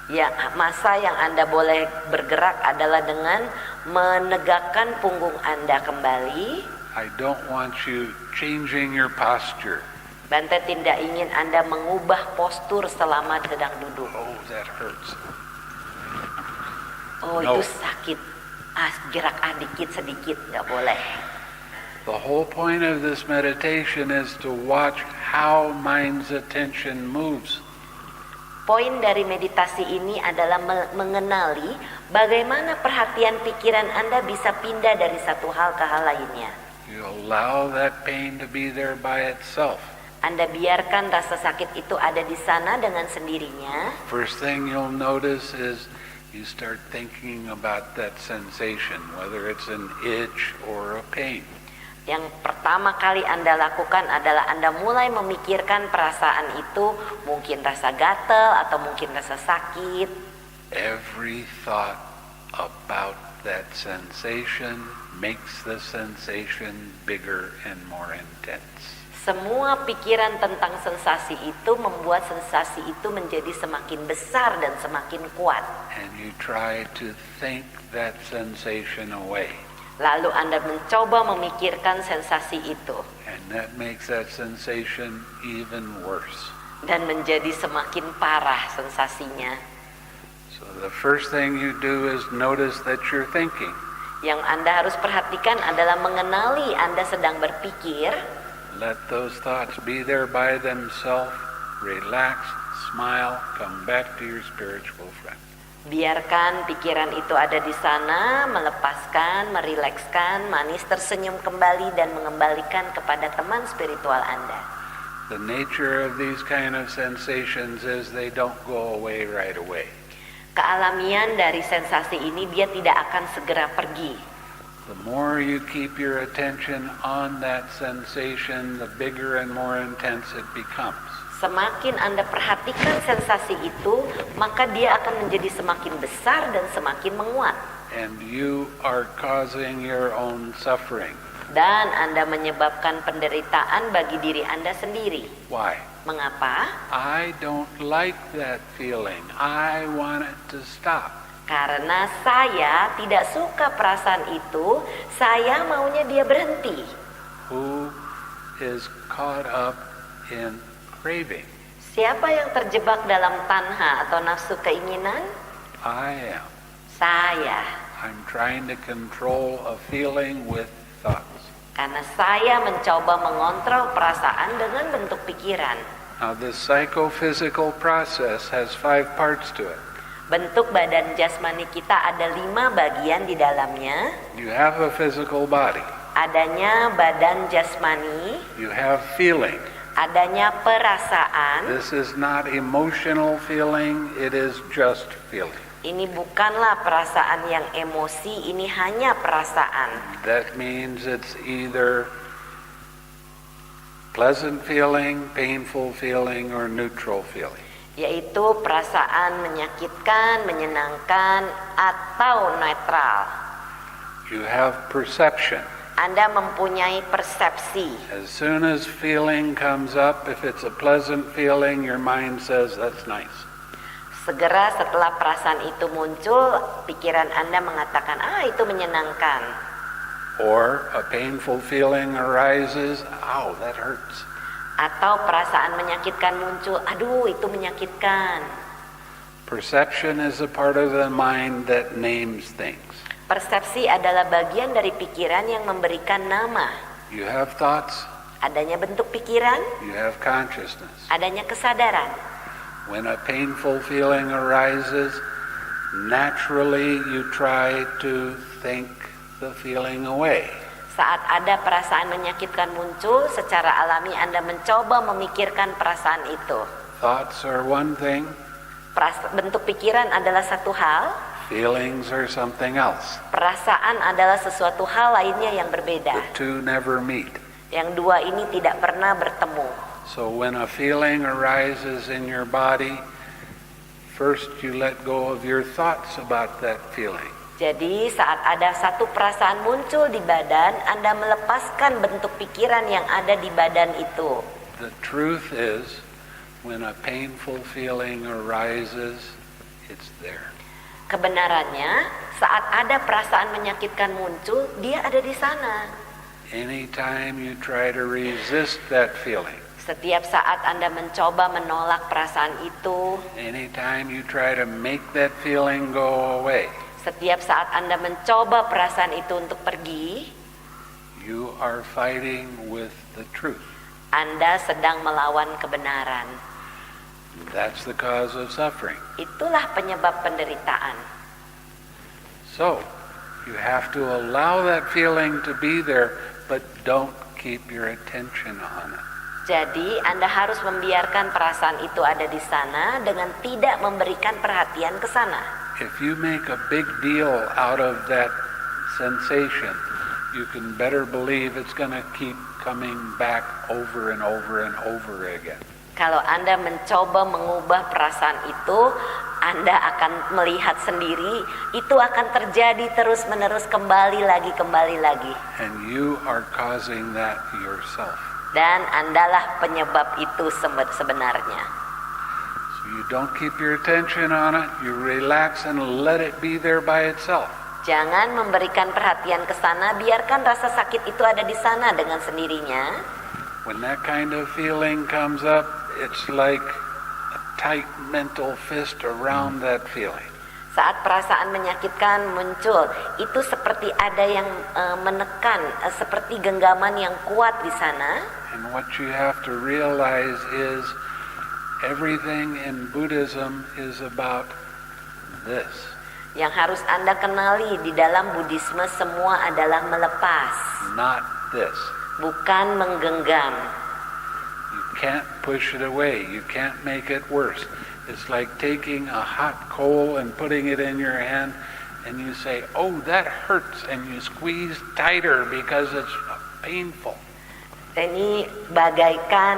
Speaker 1: Ya, masa yang Anda boleh bergerak adalah dengan menegakkan punggung Anda kembali.
Speaker 2: I don't want you changing your posture.
Speaker 1: Bante tidak ingin Anda mengubah postur selama sedang duduk.
Speaker 2: Oh, that hurts.
Speaker 1: Oh,
Speaker 2: No.
Speaker 1: itu sakit. Gerak dikit sedikit, nggak boleh.
Speaker 2: The whole point of this meditation is to watch how mind's attention moves.
Speaker 1: Poin dari meditasi ini adalah mengenali bagaimana perhatian pikiran Anda bisa pindah dari satu hal ke hal lainnya.
Speaker 2: You allow that pain to be there by itself.
Speaker 1: Anda biarkan rasa sakit itu ada di sana dengan sendirinya.
Speaker 2: First thing you'll notice is you start thinking about that sensation, whether it's an itch or a pain.
Speaker 1: Yang pertama kali Anda lakukan adalah Anda mulai memikirkan perasaan itu, mungkin rasa gatal atau mungkin rasa sakit.
Speaker 2: Every thought about that sensation makes the sensation bigger and more intense.
Speaker 1: Semua pikiran tentang sensasi itu membuat sensasi itu menjadi semakin besar dan semakin kuat.
Speaker 2: And you try to think that sensation away.
Speaker 1: Lalu Anda mencoba memikirkan sensasi itu.
Speaker 2: And that makes that sensation even worse.
Speaker 1: Dan menjadi semakin parah sensasinya.
Speaker 2: So the first thing you do is notice that you're thinking.
Speaker 1: Yang Anda harus perhatikan adalah mengenali Anda sedang berpikir.
Speaker 2: Let those thoughts be there by themselves. Relax, smile, come back to your spiritual friend.
Speaker 1: Biarkan pikiran itu ada di sana, melepaskan, merilekskan, manis, tersenyum kembali dan mengembalikan kepada teman spiritual Anda.
Speaker 2: The nature of these kind of sensations is they don't go away right away.
Speaker 1: Kealamian dari sensasi ini dia tidak akan segera pergi.
Speaker 2: The more you keep your attention on that sensation, the bigger and more intense it becomes.
Speaker 1: Semakin Anda perhatikan sensasi itu, maka dia akan menjadi semakin besar dan semakin menguat.
Speaker 2: And you are causing your own suffering.
Speaker 1: Dan Anda menyebabkan penderitaan bagi diri Anda sendiri.
Speaker 2: Why?
Speaker 1: Mengapa?
Speaker 2: I don't like that feeling. I want it to stop.
Speaker 1: Karena saya tidak suka perasaan itu, saya maunya dia berhenti.
Speaker 2: Who is caught up in craving?
Speaker 1: Siapa yang terjebak dalam tanha atau nafsu keinginan?
Speaker 2: I am.
Speaker 1: Saya.
Speaker 2: I'm trying to control a feeling with thoughts.
Speaker 1: Karena saya mencoba mengontrol perasaan dengan bentuk pikiran.
Speaker 2: Now this psychophysical process has 5 parts to it.
Speaker 1: Bentuk badan jasmani kita ada 5 bagian di dalamnya.
Speaker 2: You have a physical body.
Speaker 1: Adanya badan jasmani,
Speaker 2: You have feeling.
Speaker 1: adanya perasaan.
Speaker 2: This is not emotional feeling, it is just feeling.
Speaker 1: Ini bukanlah perasaan yang emosi, ini hanya perasaan.
Speaker 2: That means it's either pleasant feeling, painful feeling, or neutral feeling.
Speaker 1: Yaitu perasaan menyakitkan, menyenangkan, atau netral.
Speaker 2: You have perception.
Speaker 1: Anda mempunyai persepsi.
Speaker 2: As soon as feeling comes up, if it's a pleasant feeling, your mind says, that's nice.
Speaker 1: Segera setelah perasaan itu muncul, pikiran Anda mengatakan, itu menyenangkan.
Speaker 2: Or a painful feeling arises, ow, that hurts.
Speaker 1: Atau perasaan menyakitkan muncul, aduh itu menyakitkan.
Speaker 2: Perception is a part of the mind that names things.
Speaker 1: Persepsi adalah bagian dari pikiran yang memberikan nama.
Speaker 2: You have thoughts,
Speaker 1: Adanya bentuk pikiran,
Speaker 2: you have consciousness.
Speaker 1: adanya kesadaran.
Speaker 2: When a painful feeling arises, naturally you try to think the feeling away.
Speaker 1: Saat ada perasaan menyakitkan muncul, secara alami Anda mencoba memikirkan perasaan itu.
Speaker 2: Thoughts are one thing,
Speaker 1: Bentuk pikiran adalah satu hal,
Speaker 2: feelings are something else.
Speaker 1: perasaan adalah sesuatu hal lainnya yang berbeda.
Speaker 2: The two never meet.
Speaker 1: Yang dua ini tidak pernah bertemu.
Speaker 2: So when a feeling arises in your body, first you let go of your thoughts about that feeling.
Speaker 1: Jadi saat ada satu perasaan muncul di badan, Anda melepaskan bentuk pikiran yang ada di badan itu.
Speaker 2: The truth is, when a painful feeling arises, it's there.
Speaker 1: Kebenarannya, saat ada perasaan menyakitkan muncul, dia ada di sana.
Speaker 2: Anytime you try to resist that feeling,
Speaker 1: Setiap saat Anda mencoba menolak perasaan itu,
Speaker 2: anytime you try to make that feeling go away,
Speaker 1: setiap saat Anda mencoba perasaan itu untuk pergi,
Speaker 2: you are fighting with the truth.
Speaker 1: Anda sedang melawan kebenaran.
Speaker 2: That's the cause of suffering.
Speaker 1: Itulah penyebab penderitaan.
Speaker 2: So, you have to allow that feeling to be there, but don't keep your attention on it.
Speaker 1: Jadi Anda harus membiarkan perasaan itu ada di sana dengan tidak memberikan perhatian ke sana.
Speaker 2: If you make a big deal out of that sensation, you can better believe it's going to keep coming back over and over and over again.
Speaker 1: Kalau Anda mencoba mengubah perasaan itu, Anda akan melihat sendiri itu akan terjadi terus-menerus, kembali lagi.
Speaker 2: And you are causing that yourself.
Speaker 1: Dan Andalah penyebab itu sebenarnya.
Speaker 2: So you don't keep your attention on it, you relax and let it be there by itself.
Speaker 1: Jangan memberikan perhatian ke sana, biarkan rasa sakit itu ada di sana dengan sendirinya.
Speaker 2: When that kind of feeling comes up, it's like a tight mental fist around that feeling.
Speaker 1: Saat perasaan menyakitkan muncul, itu seperti ada yang menekan, seperti genggaman yang kuat di sana.
Speaker 2: And what you have to realize is everything in Buddhism is about this.
Speaker 1: Yang harus Anda kenali di dalam Buddhisme semua adalah melepas,
Speaker 2: Not this.
Speaker 1: bukan menggenggam.
Speaker 2: You can't push it away. You can't make it worse. It's like taking a hot coal and putting it in your hand and you say, oh, that hurts, and you squeeze tighter because it's painful.
Speaker 1: Ini bagaikan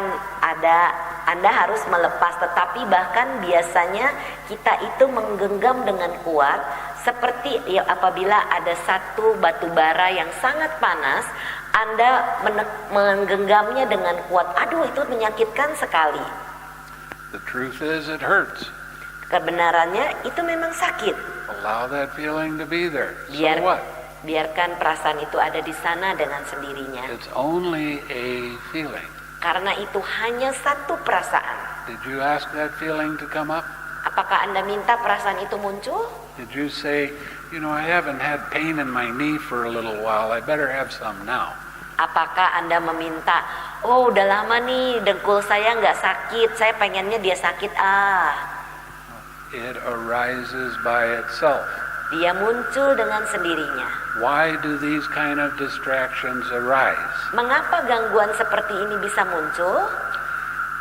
Speaker 1: Anda harus melepas, tetapi bahkan biasanya kita itu menggenggam dengan kuat, seperti ya, apabila ada satu batu bara yang sangat panas, Anda menggenggamnya dengan kuat. Aduh, itu menyakitkan sekali.
Speaker 2: The truth is it hurts.
Speaker 1: Kebenarannya itu memang sakit.
Speaker 2: Allow that feeling to be there. So
Speaker 1: Biar-
Speaker 2: what?
Speaker 1: Biarkan perasaan itu ada di sana dengan sendirinya.
Speaker 2: It's only a feeling.
Speaker 1: Karena itu hanya satu perasaan.
Speaker 2: Did you ask that feeling to come up?
Speaker 1: Apakah Anda minta perasaan itu muncul?
Speaker 2: Did you say, you know, I haven't had pain in my knee for a little while. I better have some now.
Speaker 1: Apakah Anda meminta, oh udah lama nih dengkul saya nggak sakit, saya pengennya dia sakit.
Speaker 2: It arises by itself.
Speaker 1: Dia muncul dengan sendirinya.
Speaker 2: Why do these kind of distractions arise?
Speaker 1: Mengapa gangguan seperti ini bisa muncul?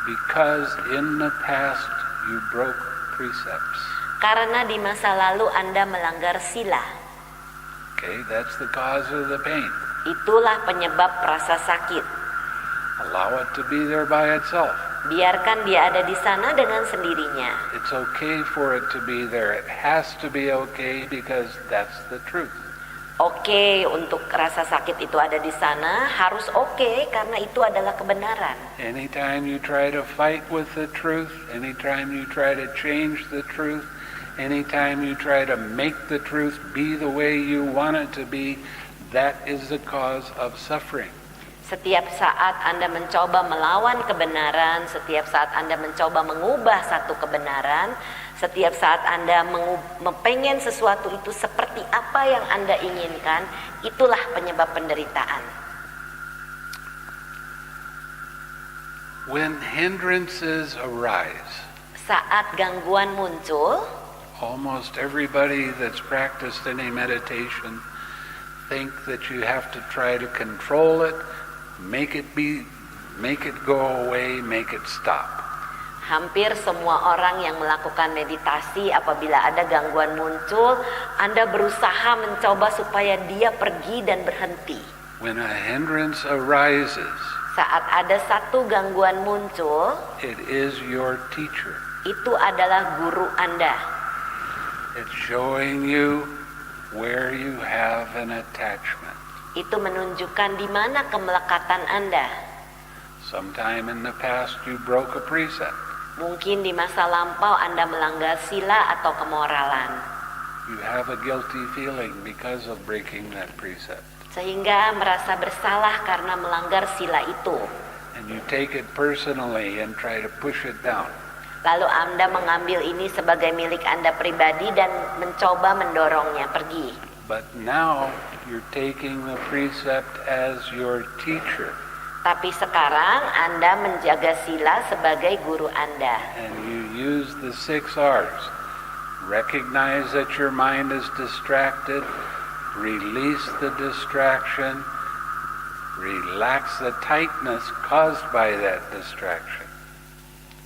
Speaker 2: Because in the past you broke precepts.
Speaker 1: Karena di masa lalu Anda melanggar sila.
Speaker 2: Okay, that's the cause of the pain.
Speaker 1: Itulah penyebab rasa sakit.
Speaker 2: Allow it to be there by itself.
Speaker 1: Biarkan dia ada di sana dengan sendirinya.
Speaker 2: It's okay for it to be there. It has to be okay because that's the truth.
Speaker 1: Oke, untuk rasa sakit itu ada di sana, harus oke karena itu adalah kebenaran.
Speaker 2: Anytime you try to fight with the truth, anytime you try to change the truth, anytime you try to make the truth be the way you want it to be, that is the cause of suffering.
Speaker 1: Setiap saat Anda mencoba melawan kebenaran, setiap saat Anda mencoba mengubah satu kebenaran, setiap saat Anda pengen sesuatu itu seperti apa yang Anda inginkan, itulah penyebab penderitaan.
Speaker 2: When hindrances arise,
Speaker 1: Saat gangguan muncul,
Speaker 2: almost everybody that's practiced any meditation think that you have to try to control it, make it go away, make it stop.
Speaker 1: hampir semua orang yang melakukan meditasi apabila ada gangguan muncul, Anda berusaha mencoba supaya dia pergi dan berhenti.
Speaker 2: When a hindrance arises,
Speaker 1: Saat ada satu gangguan muncul,
Speaker 2: it is your teacher.
Speaker 1: itu adalah guru Anda.
Speaker 2: It's showing you where you have an attachment.
Speaker 1: Itu menunjukkan di mana kemelekatan Anda.
Speaker 2: Sometime in the past you broke a precept.
Speaker 1: Mungkin di masa lampau Anda melanggar sila atau kemoralan,
Speaker 2: You have a guilty feeling because of breaking that precept.
Speaker 1: sehingga merasa bersalah karena melanggar sila itu.
Speaker 2: And you take it personally and try to push it down.
Speaker 1: Lalu Anda mengambil ini sebagai milik Anda pribadi dan mencoba mendorongnya pergi.
Speaker 2: But now you're taking the precept as your teacher.
Speaker 1: Tapi sekarang Anda menjaga sila sebagai guru Anda.
Speaker 2: And you use the 6 R's. Recognize that your mind is distracted. Release the distraction. Relax the tightness caused by that distraction.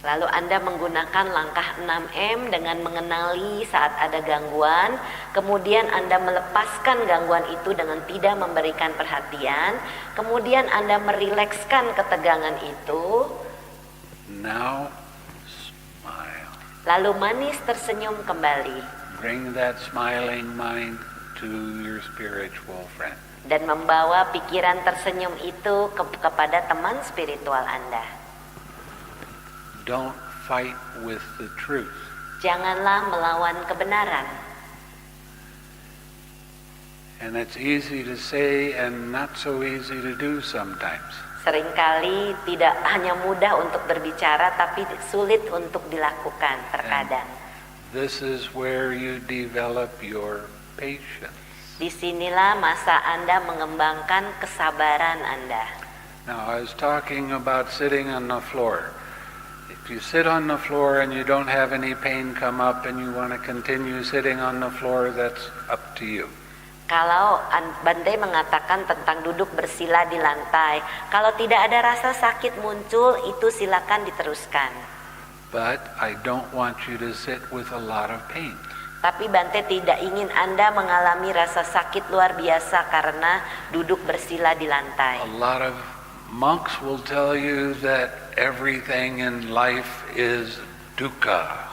Speaker 1: Lalu Anda menggunakan langkah 6M dengan mengenali saat ada gangguan. Kemudian Anda melepaskan gangguan itu dengan tidak memberikan perhatian. Kemudian Anda merilekskan ketegangan itu.
Speaker 2: Now, smile.
Speaker 1: Lalu manis tersenyum kembali.
Speaker 2: Bring that smiling mind to your spiritual friend.
Speaker 1: dan membawa pikiran tersenyum itu kepada teman spiritual Anda.
Speaker 2: Don't fight with the truth.
Speaker 1: Janganlah melawan kebenaran.
Speaker 2: And it's easy to say and not so easy to do sometimes.
Speaker 1: Seringkali tidak hanya mudah untuk berbicara, tapi sulit untuk dilakukan terkadang.
Speaker 2: This is where you develop your patience.
Speaker 1: Disinilah masa Anda mengembangkan kesabaran Anda.
Speaker 2: Now, I was talking about sitting on the floor. If you sit on the floor and you don't have any pain come up and you want to continue sitting on the floor, that's up to you.
Speaker 1: Kalau Bante mengatakan tentang duduk bersila di lantai, kalau tidak ada rasa sakit muncul, itu silakan diteruskan.
Speaker 2: But I don't want you to sit with a lot of pain.
Speaker 1: Tapi Bante tidak ingin Anda mengalami rasa sakit luar biasa karena duduk bersila di lantai.
Speaker 2: A lot of monks will tell you that everything in life is dukkha.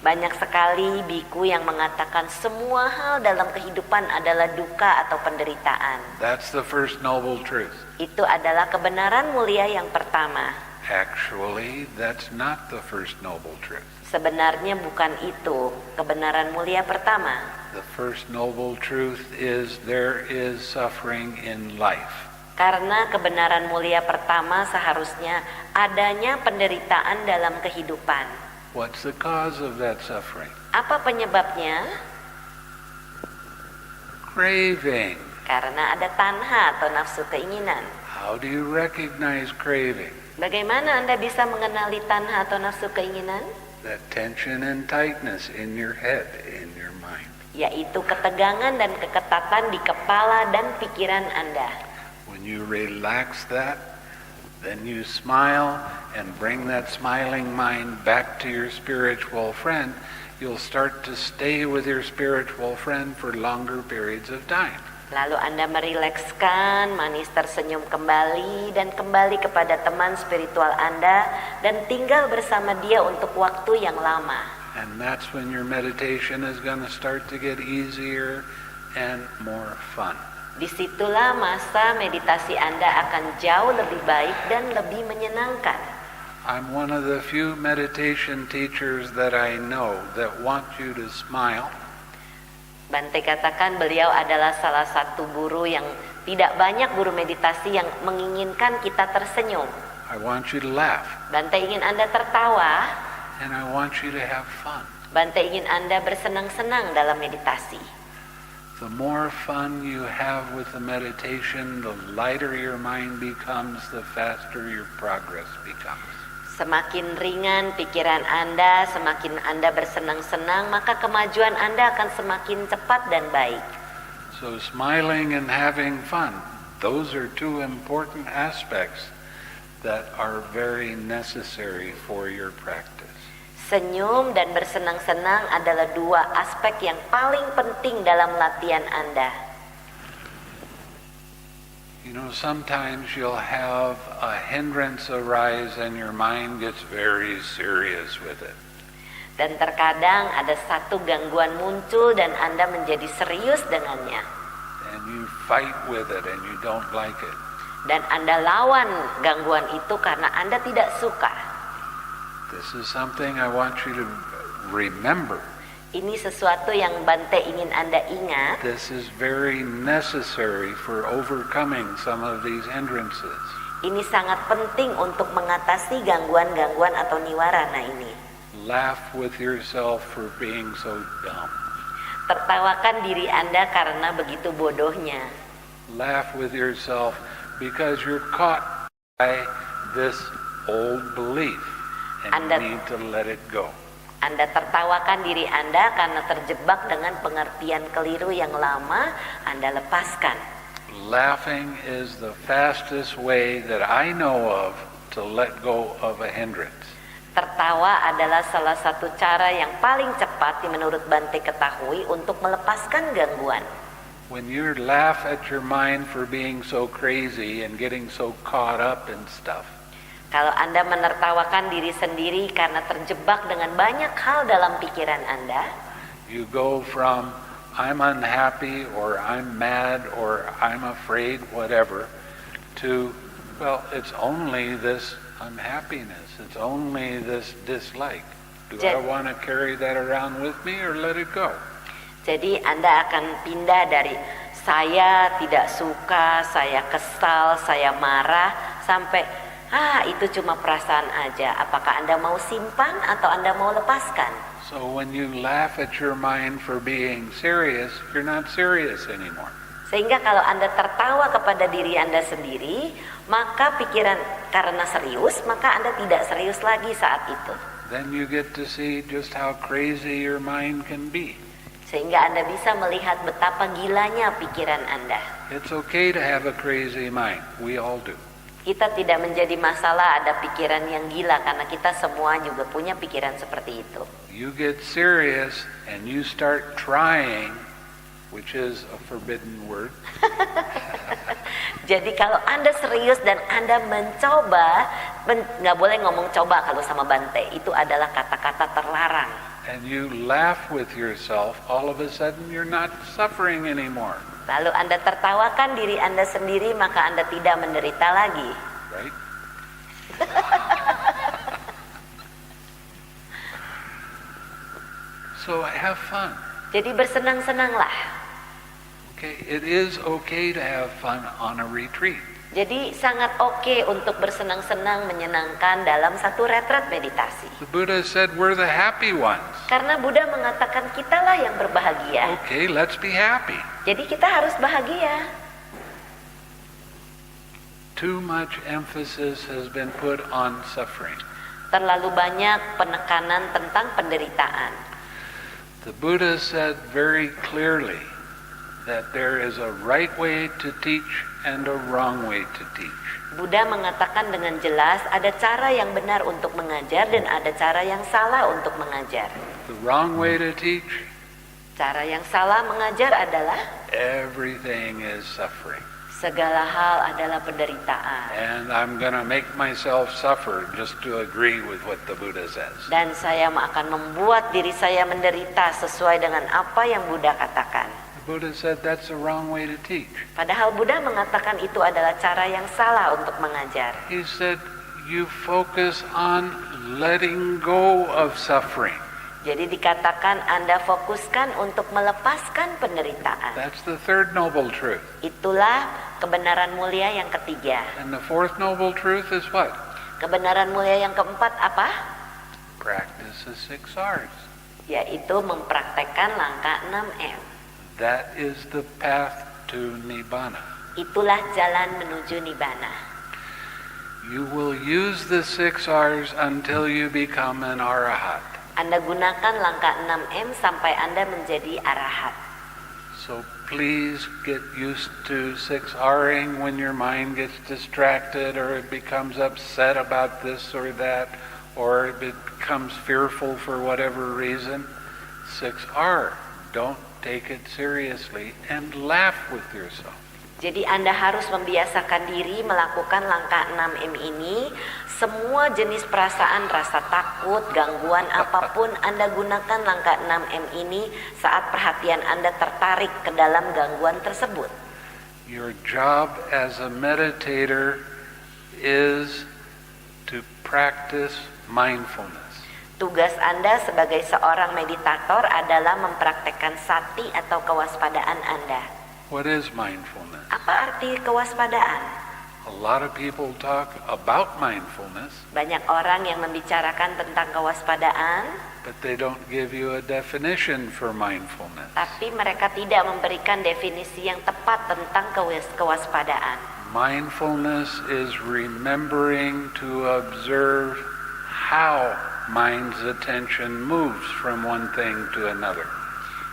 Speaker 1: Banyak sekali biku yang mengatakan semua hal dalam kehidupan adalah duka atau penderitaan.
Speaker 2: That's the first noble truth.
Speaker 1: Itu adalah kebenaran mulia yang pertama.
Speaker 2: Actually, that's not the first noble truth.
Speaker 1: Sebenarnya bukan itu kebenaran mulia pertama.
Speaker 2: The first noble truth is there is suffering in life.
Speaker 1: Karena kebenaran mulia pertama seharusnya adanya penderitaan dalam kehidupan.
Speaker 2: What's the cause of that suffering?
Speaker 1: Apa penyebabnya?
Speaker 2: Craving.
Speaker 1: Karena ada tanha atau nafsu keinginan.
Speaker 2: How do you recognize craving?
Speaker 1: Bagaimana Anda bisa mengenali tanha atau nafsu keinginan?
Speaker 2: That tension and tightness in your head, in your mind.
Speaker 1: Yaitu ketegangan dan keketatan di kepala dan pikiran Anda.
Speaker 2: When you relax that, then you smile and bring that smiling mind back to your spiritual friend. You'll start to stay with your spiritual friend for longer periods of time.
Speaker 1: Lalu Anda merilekskan, manis tersenyum kembali dan kembali kepada teman spiritual Anda dan tinggal bersama dia untuk waktu yang lama.
Speaker 2: And that's when your meditation is going to start to get easier and more fun.
Speaker 1: Disitulah masa meditasi Anda akan jauh lebih baik dan lebih menyenangkan.
Speaker 2: I'm one of the few meditation teachers that I know that want you to smile.
Speaker 1: Bante katakan beliau adalah salah satu guru yang tidak banyak guru meditasi yang menginginkan kita tersenyum.
Speaker 2: I want you to laugh.
Speaker 1: Bante ingin Anda tertawa.
Speaker 2: And I want you to have fun.
Speaker 1: Bante ingin Anda bersenang-senang dalam meditasi.
Speaker 2: The more fun you have with the meditation, the lighter your mind becomes, the faster your progress becomes.
Speaker 1: Semakin ringan pikiran Anda, semakin Anda bersenang-senang, maka kemajuan Anda akan semakin cepat dan baik.
Speaker 2: So smiling and having fun, those are two important aspects that are very necessary for your practice.
Speaker 1: Senyum dan bersenang-senang adalah dua aspek yang paling penting dalam latihan Anda.
Speaker 2: You know, sometimes you'll have a hindrance arise and your mind gets very serious with it.
Speaker 1: Dan terkadang ada satu gangguan muncul dan Anda menjadi serius dengannya.
Speaker 2: And you fight with it and you don't like it.
Speaker 1: Dan Anda lawan gangguan itu karena Anda tidak suka.
Speaker 2: This is something I want you to remember.
Speaker 1: Ini sesuatu yang Bante ingin Anda ingat.
Speaker 2: This is very necessary for overcoming some of these hindrances.
Speaker 1: Ini sangat penting untuk mengatasi gangguan-gangguan atau niwarana ini.
Speaker 2: Laugh with yourself for being so dumb.
Speaker 1: Tertawakan diri Anda karena begitu bodohnya.
Speaker 2: Laugh with yourself because you're caught by this old belief and you need to let it go.
Speaker 1: Anda tertawakan diri Anda karena terjebak dengan pengertian keliru yang lama, Anda lepaskan.
Speaker 2: Laughing is the fastest way that I know of to let go of a hindrance.
Speaker 1: Tertawa adalah salah satu cara yang paling cepat menurut Bante ketahui untuk melepaskan gangguan.
Speaker 2: When you laugh at your mind for being so crazy and getting so caught up in stuff,
Speaker 1: kalau Anda menertawakan diri sendiri karena terjebak dengan banyak hal dalam pikiran Anda,
Speaker 2: you go from I'm unhappy or I'm mad or I'm afraid, whatever, to, well, it's only this unhappiness. It's only this dislike. Do I want to carry that around with me or let it go?
Speaker 1: Jadi Anda akan pindah dari saya tidak suka, saya kesal, saya marah, sampai itu cuma perasaan aja. Apakah Anda mau simpan atau Anda mau lepaskan?
Speaker 2: So when you laugh at your mind for being serious, you're not serious anymore.
Speaker 1: Sehingga kalau Anda tertawa kepada diri Anda sendiri, maka pikiran karena serius, maka Anda tidak serius lagi saat itu.
Speaker 2: Then you get to see just how crazy your mind can be.
Speaker 1: Sehingga Anda bisa melihat betapa gilanya pikiran Anda.
Speaker 2: It's okay to have a crazy mind. We all do.
Speaker 1: Kita tidak menjadi masalah ada pikiran yang gila, karena kita semua juga punya pikiran seperti itu.
Speaker 2: You get serious and you start trying, which is a forbidden word.
Speaker 1: Jadi kalau Anda serius dan Anda mencoba, nggak boleh ngomong coba kalau sama Bante, itu adalah kata-kata terlarang.
Speaker 2: And you laugh with yourself, all of a sudden you're not suffering anymore.
Speaker 1: Lalu Anda tertawakan diri Anda sendiri, maka Anda tidak menderita lagi.
Speaker 2: Right? So have fun.
Speaker 1: Jadi bersenang-senanglah.
Speaker 2: Okay, it is okay to have fun on a retreat.
Speaker 1: Jadi sangat oke untuk bersenang-senang, menyenangkan dalam satu retret meditasi.
Speaker 2: The Buddha said we're the happy ones.
Speaker 1: Karena Buddha mengatakan kitalah yang berbahagia.
Speaker 2: Okay, let's be happy.
Speaker 1: Jadi kita harus bahagia.
Speaker 2: Too much emphasis has been put on suffering.
Speaker 1: Terlalu banyak penekanan tentang penderitaan.
Speaker 2: The Buddha said very clearly that there is a right way to teach and a wrong way to teach.
Speaker 1: Buddha mengatakan dengan jelas ada cara yang benar untuk mengajar dan ada cara yang salah untuk mengajar.
Speaker 2: The wrong way to teach,
Speaker 1: Cara yang salah mengajar adalah
Speaker 2: everything is suffering.
Speaker 1: segala hal adalah penderitaan.
Speaker 2: And I'm going to make myself suffer just to agree with what the Buddha says.
Speaker 1: Dan saya akan membuat diri saya menderita sesuai dengan apa yang Buddha katakan.
Speaker 2: The Buddha said that's the wrong way to teach.
Speaker 1: Padahal Buddha mengatakan itu adalah cara yang salah untuk mengajar.
Speaker 2: He said you focus on letting go of suffering.
Speaker 1: Jadi dikatakan Anda fokuskan untuk melepaskan penderitaan.
Speaker 2: That's the third noble truth.
Speaker 1: Itulah kebenaran mulia yang ketiga.
Speaker 2: And the fourth noble truth is what?
Speaker 1: Kebenaran mulia yang keempat apa?
Speaker 2: Practice the 6 R's.
Speaker 1: Yaitu mempraktekkan langkah 6M.
Speaker 2: That is the path to Nibbana.
Speaker 1: Itulah jalan menuju Nibbana.
Speaker 2: You will use the 6 R's until you become an arahat.
Speaker 1: Anda gunakan langkah 6M sampai Anda menjadi arahat.
Speaker 2: So please get used to 6Ring when your mind gets distracted or it becomes upset about this or that or it becomes fearful for whatever reason. 6R, don't take it seriously and laugh with yourself.
Speaker 1: Jadi Anda harus membiasakan diri melakukan langkah 6M ini. Semua jenis perasaan, rasa takut, gangguan apapun Anda gunakan langkah 6M ini saat perhatian Anda tertarik ke dalam gangguan tersebut.
Speaker 2: Your job as a meditator is to practice mindfulness.
Speaker 1: Tugas Anda sebagai seorang meditator adalah mempraktekkan sati atau kewaspadaan Anda.
Speaker 2: What is mindfulness?
Speaker 1: Apa arti kewaspadaan?
Speaker 2: A lot of people talk about mindfulness,
Speaker 1: Banyak orang yang membicarakan tentang kewaspadaan,
Speaker 2: but they don't give you a definition for mindfulness.
Speaker 1: tapi mereka tidak memberikan definisi yang tepat tentang kewaspadaan.
Speaker 2: Mindfulness is remembering to observe how mind's attention moves from one thing to another.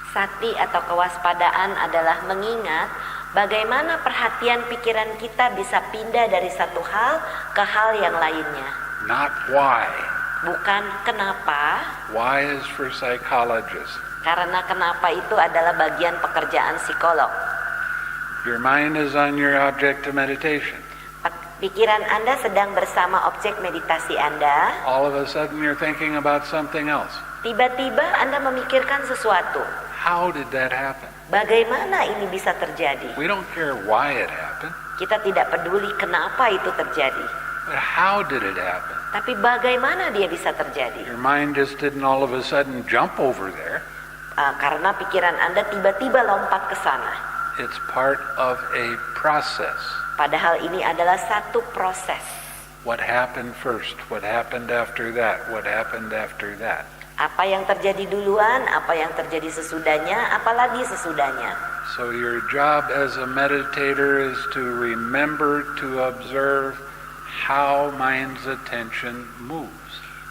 Speaker 1: Sati atau kewaspadaan adalah mengingat bagaimana perhatian pikiran kita bisa pindah dari satu hal ke hal yang lainnya.
Speaker 2: Not why.
Speaker 1: Bukan kenapa,
Speaker 2: Why is for psychologists.
Speaker 1: karena kenapa itu adalah bagian pekerjaan psikolog.
Speaker 2: Your mind is on your object of meditation.
Speaker 1: Pikiran Anda sedang bersama objek meditasi Anda.
Speaker 2: All of a sudden you're thinking about something else.
Speaker 1: Tiba-tiba Anda memikirkan sesuatu.
Speaker 2: How did that happen?
Speaker 1: Bagaimana ini bisa terjadi?
Speaker 2: We don't care why it happened,
Speaker 1: Kita tidak peduli kenapa itu terjadi.
Speaker 2: but how did it happen?
Speaker 1: Tapi bagaimana dia bisa terjadi?
Speaker 2: Your mind just didn't all of a sudden jump over there.
Speaker 1: Karena pikiran Anda tiba-tiba lompat ke sana.
Speaker 2: It's part of a process.
Speaker 1: Padahal ini adalah satu proses.
Speaker 2: What happened first? What happened after that? What happened after that?
Speaker 1: Apa yang terjadi duluan, apa yang terjadi sesudahnya, apalagi sesudahnya.
Speaker 2: So your job as a meditator is to remember to observe how mind's attention moves.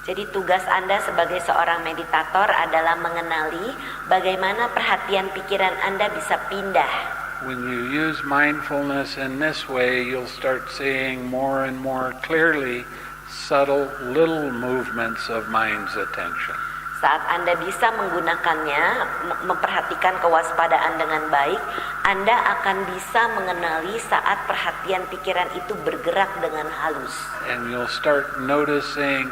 Speaker 1: Jadi tugas Anda sebagai seorang meditator adalah mengenali bagaimana perhatian pikiran Anda bisa pindah.
Speaker 2: When you use mindfulness in this way, you'll start seeing more and more clearly subtle little movements of mind's attention.
Speaker 1: Saat Anda bisa menggunakannya, memperhatikan kewaspadaan dengan baik, Anda akan bisa mengenali saat perhatian pikiran itu bergerak dengan halus.
Speaker 2: And you'll start noticing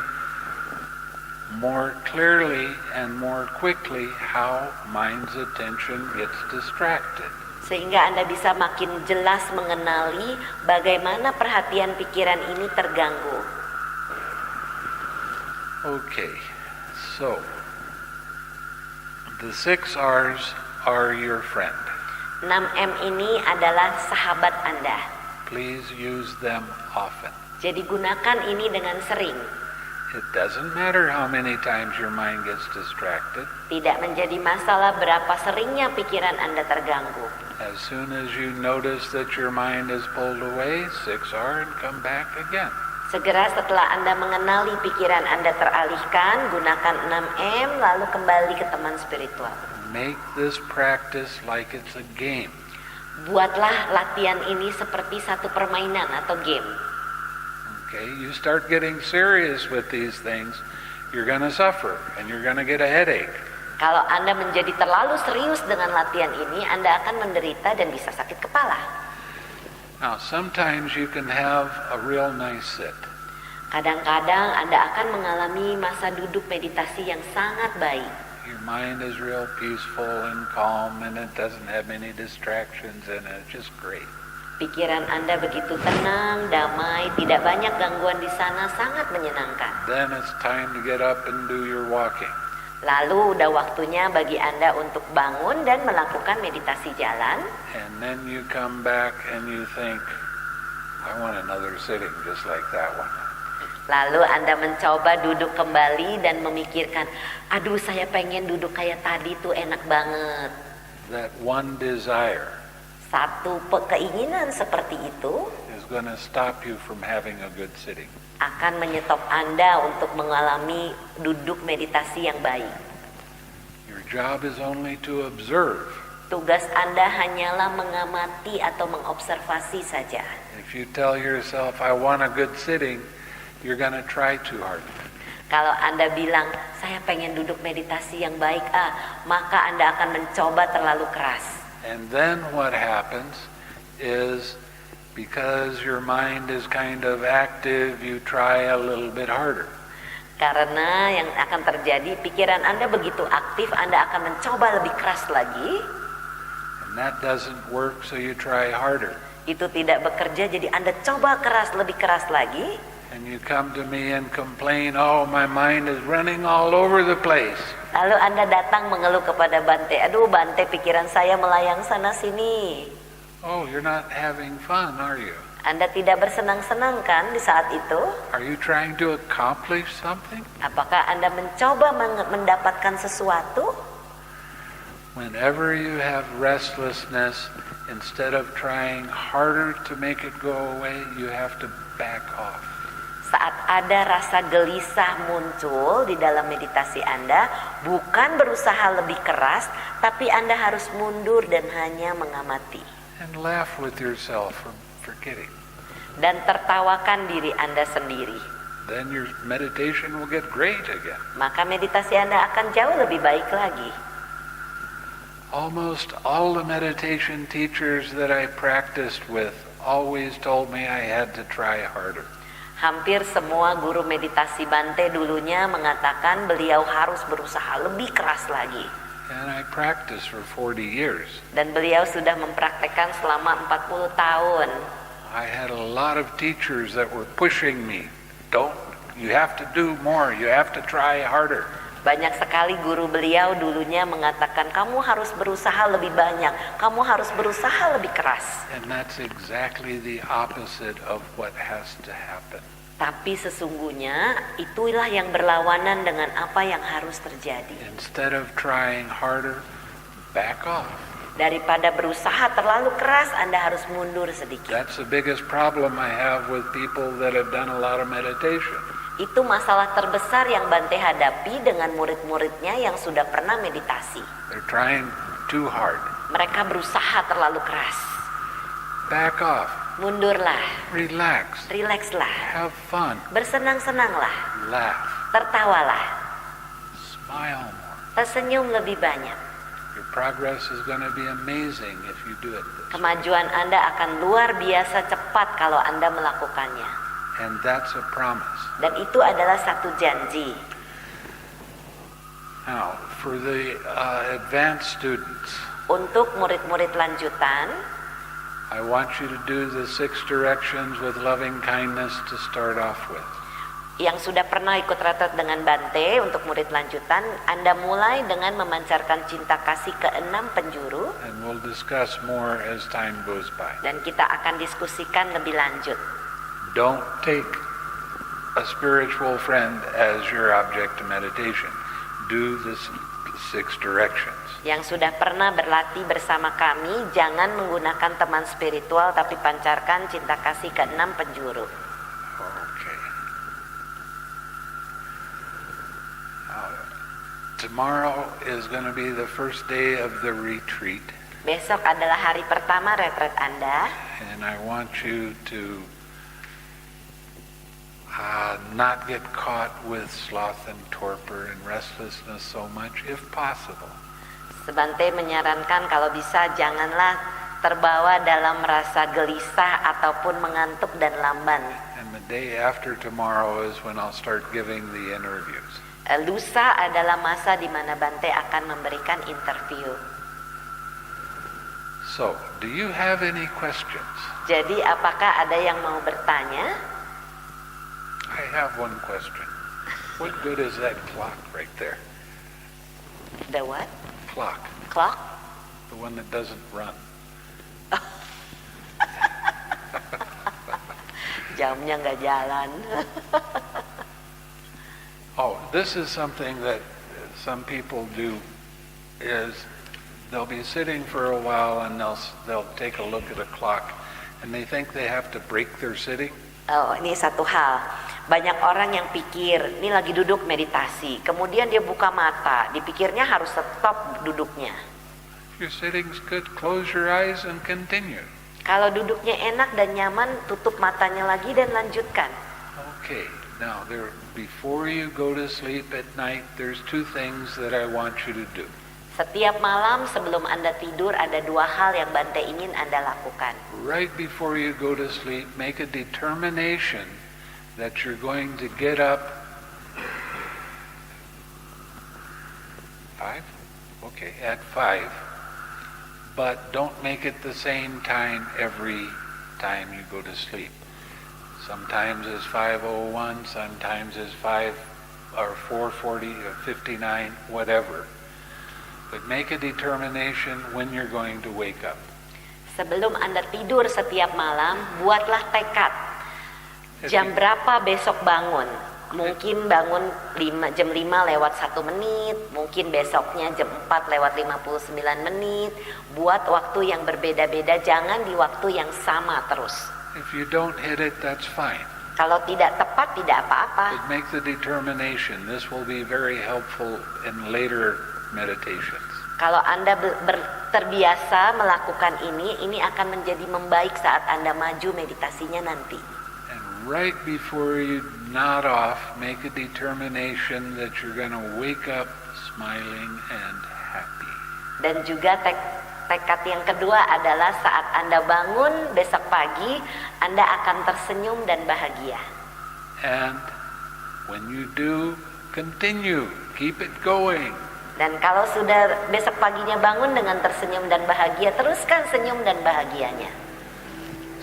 Speaker 2: more clearly and more quickly how mind's attention gets distracted.
Speaker 1: Sehingga Anda bisa makin jelas mengenali bagaimana perhatian pikiran ini terganggu.
Speaker 2: Okay, so the 6 R's are your friend.
Speaker 1: 6M ini adalah sahabat Anda.
Speaker 2: Please use them often.
Speaker 1: Jadi gunakan ini dengan sering.
Speaker 2: It doesn't matter how many times your mind gets distracted.
Speaker 1: Tidak menjadi masalah berapa seringnya pikiran Anda terganggu.
Speaker 2: As soon as you notice that your mind is pulled away, 6R and come back again.
Speaker 1: Segera setelah Anda mengenali pikiran Anda teralihkan, gunakan 6M lalu kembali ke teman spiritual.
Speaker 2: Make this practice like it's a game.
Speaker 1: Buatlah latihan ini seperti satu permainan atau game.
Speaker 2: Okay, you start getting serious with these things, you're going to suffer and you're going to get a headache.
Speaker 1: Kalau Anda menjadi terlalu serius dengan latihan ini, Anda akan menderita dan bisa sakit kepala.
Speaker 2: Now, sometimes you can have a real nice sit.
Speaker 1: Kadang-kadang Anda akan mengalami masa duduk meditasi yang sangat baik.
Speaker 2: Your mind is real peaceful and calm and it doesn't have any distractions in it. It's just great.
Speaker 1: Pikiran Anda begitu tenang, damai, tidak banyak gangguan di sana, sangat menyenangkan.
Speaker 2: Then it's time to get up and do your walking.
Speaker 1: Lalu udah waktunya bagi Anda untuk bangun dan melakukan meditasi jalan.
Speaker 2: And then you come back and you think, I want another sitting just like that one.
Speaker 1: Lalu Anda mencoba duduk kembali dan memikirkan, aduh saya pengen duduk kayak tadi tuh enak banget.
Speaker 2: That one desire
Speaker 1: Satu keinginan seperti itu
Speaker 2: is going to stop you from having a good sitting.
Speaker 1: akan menyetop Anda untuk mengalami duduk meditasi yang baik.
Speaker 2: Your job is only to observe.
Speaker 1: Tugas Anda hanyalah mengamati atau mengobservasi saja.
Speaker 2: If you tell yourself, I want a good sitting, you're going to try too hard.
Speaker 1: Kalau Anda bilang, saya pengen duduk meditasi yang baik, maka Anda akan mencoba terlalu keras.
Speaker 2: And then what happens is, because your mind is kind of active, you try a little bit harder.
Speaker 1: Karena yang akan terjadi, pikiran Anda begitu aktif, Anda akan mencoba lebih keras lagi.
Speaker 2: And that doesn't work, so you try harder.
Speaker 1: Itu tidak bekerja, jadi Anda coba keras, lebih keras lagi.
Speaker 2: And you come to me and complain, oh, my mind is running all over the place.
Speaker 1: Lalu Anda datang mengeluh kepada Bante, aduh Bante pikiran saya melayang sana sini.
Speaker 2: Oh, you're not having fun, are you?
Speaker 1: Anda tidak bersenang-senang kan di saat itu?
Speaker 2: Are you trying to accomplish something?
Speaker 1: Apakah Anda mencoba mendapatkan sesuatu?
Speaker 2: Whenever you have restlessness, instead of trying harder to make it go away, you have to back off.
Speaker 1: Saat ada rasa gelisah muncul di dalam meditasi Anda, bukan berusaha lebih keras, tapi Anda harus mundur dan hanya mengamati.
Speaker 2: And laugh with yourself for forgetting.
Speaker 1: Dan tertawakan diri Anda sendiri.
Speaker 2: Then your meditation will get great again.
Speaker 1: Maka meditasi Anda akan jauh lebih baik lagi.
Speaker 2: Almost all the meditation teachers that I practiced with always told me I had to try harder.
Speaker 1: Hampir semua guru meditasi Bante dulunya mengatakan beliau harus berusaha lebih keras lagi.
Speaker 2: And I practiced for 40 years.
Speaker 1: Dan beliau sudah mempraktekkan selama 40 tahun.
Speaker 2: I had a lot of teachers that were pushing me. You have to do more, you have to try harder.
Speaker 1: Banyak sekali guru beliau dulunya mengatakan, kamu harus berusaha lebih banyak, kamu harus berusaha lebih keras.
Speaker 2: And that's exactly the opposite of what has to happen.
Speaker 1: Tapi sesungguhnya itulah yang berlawanan dengan apa yang harus terjadi.
Speaker 2: Instead of trying harder, back off.
Speaker 1: Daripada berusaha terlalu keras, Anda harus mundur sedikit.
Speaker 2: That's the biggest problem I have with people that have done a lot of meditation.
Speaker 1: Itu masalah terbesar yang Bante hadapi dengan murid-muridnya yang sudah pernah meditasi.
Speaker 2: They're trying too hard.
Speaker 1: Mereka berusaha terlalu keras.
Speaker 2: Back off.
Speaker 1: Mundurlah,
Speaker 2: Relax.
Speaker 1: rilekslah,
Speaker 2: Have fun.
Speaker 1: bersenang-senanglah,
Speaker 2: Laugh.
Speaker 1: tertawalah,
Speaker 2: Smile more.
Speaker 1: tersenyum lebih banyak.
Speaker 2: Your progress is going to be amazing if you do it this way.
Speaker 1: Kemajuan Anda akan luar biasa cepat kalau Anda melakukannya.
Speaker 2: And that's a promise.
Speaker 1: Dan itu adalah satu janji.
Speaker 2: Now, for the advanced students,
Speaker 1: Untuk murid-murid lanjutan,
Speaker 2: I want you to do the 6 directions with loving kindness to start off with.
Speaker 1: yang sudah pernah ikut retret dengan Bante, untuk murid lanjutan, Anda mulai dengan memancarkan cinta kasih ke 6 penjuru,
Speaker 2: And we'll discuss more as time goes by.
Speaker 1: dan kita akan diskusikan lebih lanjut.
Speaker 2: Don't take a spiritual friend as your object of meditation. Do the 6 directions.
Speaker 1: Yang sudah pernah berlatih bersama kami, jangan menggunakan teman spiritual, tapi pancarkan cinta kasih ke 6 penjuru.
Speaker 2: Okay. Tomorrow is going to be the first day of the retreat.
Speaker 1: Besok adalah hari pertama retret Anda,
Speaker 2: And I want you to not get caught with sloth and torpor and restlessness so much, if possible.
Speaker 1: Bante menyarankan kalau bisa janganlah terbawa dalam rasa gelisah ataupun mengantuk dan lamban.
Speaker 2: And the day after tomorrow is when I'll start giving the interviews.
Speaker 1: Lusa adalah masa di mana Bante akan memberikan interview.
Speaker 2: So, do you have any questions?
Speaker 1: Jadi apakah ada yang mau bertanya?
Speaker 2: I have one question. What good is that clock right there?
Speaker 1: The what?
Speaker 2: Clock.
Speaker 1: Clock?
Speaker 2: The one that doesn't run.
Speaker 1: Jamnya nggak jalan.
Speaker 2: Oh, this is something that some people do, is they'll be sitting for a while and they'll take a look at a clock and they think they have to break their sitting.
Speaker 1: Oh, ini satu hal. Banyak orang yang pikir, ini lagi duduk meditasi, kemudian dia buka mata, dipikirnya harus stop duduknya.
Speaker 2: If your sitting's good, close your eyes and continue.
Speaker 1: Kalau duduknya enak dan nyaman, tutup matanya lagi dan lanjutkan.
Speaker 2: Okay, now before you go to sleep at night, there's 2 things that I want you to do.
Speaker 1: Setiap malam sebelum Anda tidur ada 2 hal yang Bante ingin Anda lakukan.
Speaker 2: Right before you go to sleep, make a determination that you're going to get up 5? Okay, at 5. But don't make it the same time every time you go to sleep. Sometimes it's 5:01, sometimes it's 5 or 4:40 or 59, whatever. But make a determination when you're going to wake up.
Speaker 1: Sebelum Anda tidur setiap malam, buatlah tekad. Jam berapa besok bangun? Mungkin bangun jam 5 lewat 1 menit, mungkin besoknya jam 4 lewat 59 menit. Buat waktu yang berbeda-beda, jangan di waktu yang sama terus.
Speaker 2: If you don't hit it, that's fine.
Speaker 1: Kalau tidak tepat, tidak apa-apa.
Speaker 2: But make the determination. This will be very helpful in later meditations.
Speaker 1: Kalau Anda terbiasa melakukan ini akan menjadi membaik saat Anda maju meditasinya nanti.
Speaker 2: And right before you nod off, make a determination that you're going to wake up smiling and happy.
Speaker 1: Dan juga tekad yang kedua adalah saat Anda bangun besok pagi, Anda akan tersenyum dan bahagia.
Speaker 2: And when you do, continue. Keep it going.
Speaker 1: Dan kalau sudah besok paginya bangun dengan tersenyum dan bahagia, teruskan senyum dan bahagianya.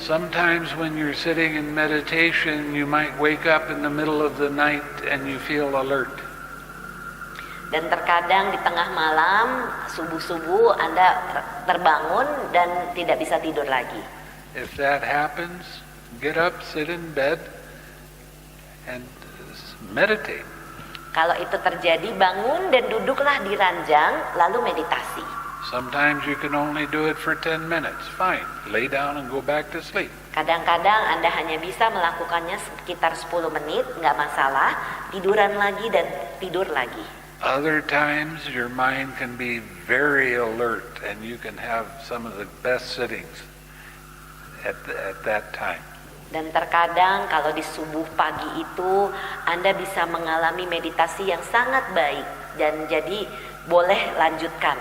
Speaker 2: Sometimes when you're sitting in meditation, you might wake up in the middle of the night and you feel alert.
Speaker 1: Dan terkadang di tengah malam, subuh-subuh Anda terbangun dan tidak bisa tidur lagi.
Speaker 2: If that happens, get up, sit in bed, and meditate.
Speaker 1: Kalau itu terjadi, bangun dan duduklah di ranjang, lalu meditasi.
Speaker 2: Sometimes you can only do it for 10 minutes. Fine. Lay down and go back to sleep.
Speaker 1: Kadang-kadang Anda hanya bisa melakukannya sekitar 10 menit, nggak masalah, tiduran lagi dan tidur lagi.
Speaker 2: Other times your mind can be very alert and you can have some of the best sittings at that time.
Speaker 1: Dan terkadang kalau di subuh pagi itu Anda bisa mengalami meditasi yang sangat baik dan jadi boleh lanjutkan.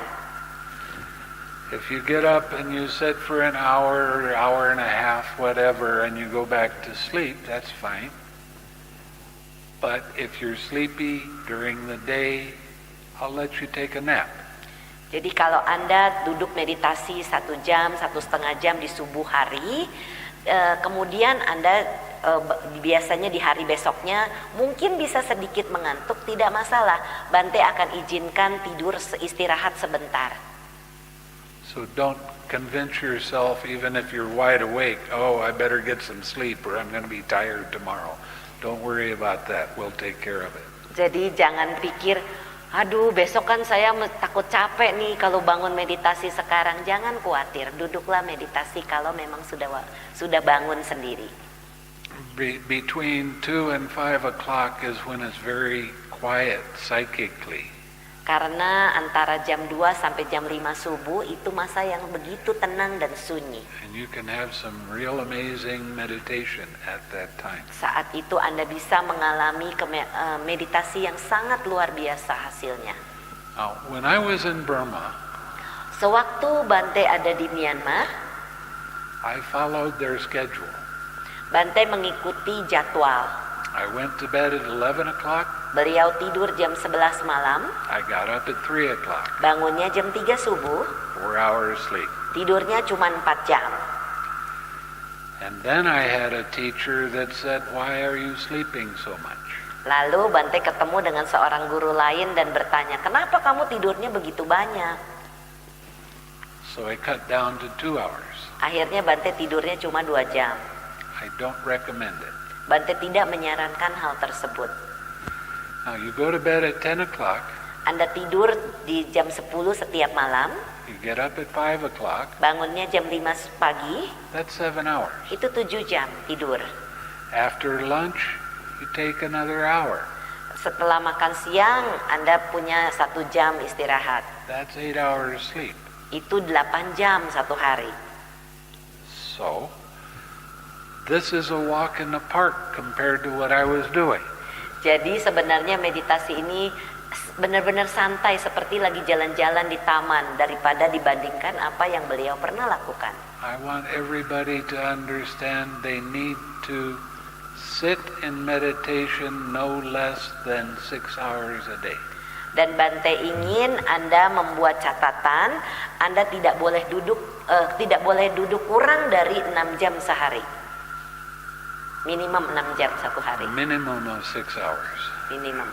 Speaker 2: If you get up and you sit for an hour or hour and a half, whatever, and you go back to sleep, that's fine. But if you're sleepy during the day, I'll let you take a nap.
Speaker 1: Jadi kalau Anda duduk meditasi 1 jam, 1,5 jam di subuh hari, kemudian Anda biasanya di hari besoknya mungkin bisa sedikit mengantuk, tidak masalah. Bante akan izinkan tidur istirahat sebentar.
Speaker 2: So don't convince yourself, even if you're wide awake, oh, I better get some sleep or I'm going to be tired tomorrow. Don't worry about that. We'll take care of it.
Speaker 1: Jadi jangan pikir, aduh besok kan saya takut capek nih kalau bangun meditasi sekarang. Jangan khawatir, duduklah meditasi kalau memang sudah bangun sendiri.
Speaker 2: Between 2 and 5 o'clock is when it's very quiet psychically.
Speaker 1: Karena antara jam 2 sampai jam 5 subuh itu masa yang begitu tenang dan sunyi.
Speaker 2: And you can have some real amazing meditation at that time.
Speaker 1: Saat itu Anda bisa mengalami meditasi yang sangat luar biasa hasilnya.
Speaker 2: Now, when I was in Burma,
Speaker 1: Sewaktu Bante ada di Myanmar,
Speaker 2: I followed their schedule.
Speaker 1: Bante mengikuti jadwal.
Speaker 2: I went to bed at 11 o'clock.
Speaker 1: Beliau tidur jam 11 malam,
Speaker 2: I got up at 3 o'clock.
Speaker 1: bangunnya jam 3 subuh,
Speaker 2: 4 hours sleep.
Speaker 1: tidurnya cuma 4 jam.
Speaker 2: And then I had a teacher that said, why are you sleeping so much?
Speaker 1: Lalu Bante ketemu dengan seorang guru lain dan bertanya, kenapa kamu tidurnya begitu banyak?
Speaker 2: So I cut down to 2 hours.
Speaker 1: Akhirnya Bante tidurnya cuma 2 jam.
Speaker 2: I don't recommend it.
Speaker 1: Bante tidak menyarankan hal tersebut.
Speaker 2: Now you go to bed at 10 o'clock.
Speaker 1: Anda tidur di jam 10 setiap malam,
Speaker 2: You get up at 5 o'clock.
Speaker 1: bangunnya jam 5 pagi,
Speaker 2: That's 7 hours.
Speaker 1: itu 7 jam tidur.
Speaker 2: After lunch, you take another hour.
Speaker 1: Setelah makan siang, Anda punya 1 jam istirahat.
Speaker 2: That's 8 hours sleep.
Speaker 1: Itu 8 jam satu hari.
Speaker 2: So, this is a walk in the park compared to what I was doing.
Speaker 1: Jadi sebenarnya meditasi ini benar-benar santai seperti lagi jalan-jalan di taman daripada dibandingkan apa yang beliau pernah lakukan.
Speaker 2: I want everybody to understand they need to sit in meditation no less than 6 hours a day.
Speaker 1: Dan Bante ingin Anda membuat catatan, Anda tidak boleh duduk kurang dari 6 jam sehari. Minimum 6 jam satu hari.
Speaker 2: Minimum of 6 hours.
Speaker 1: Minimum.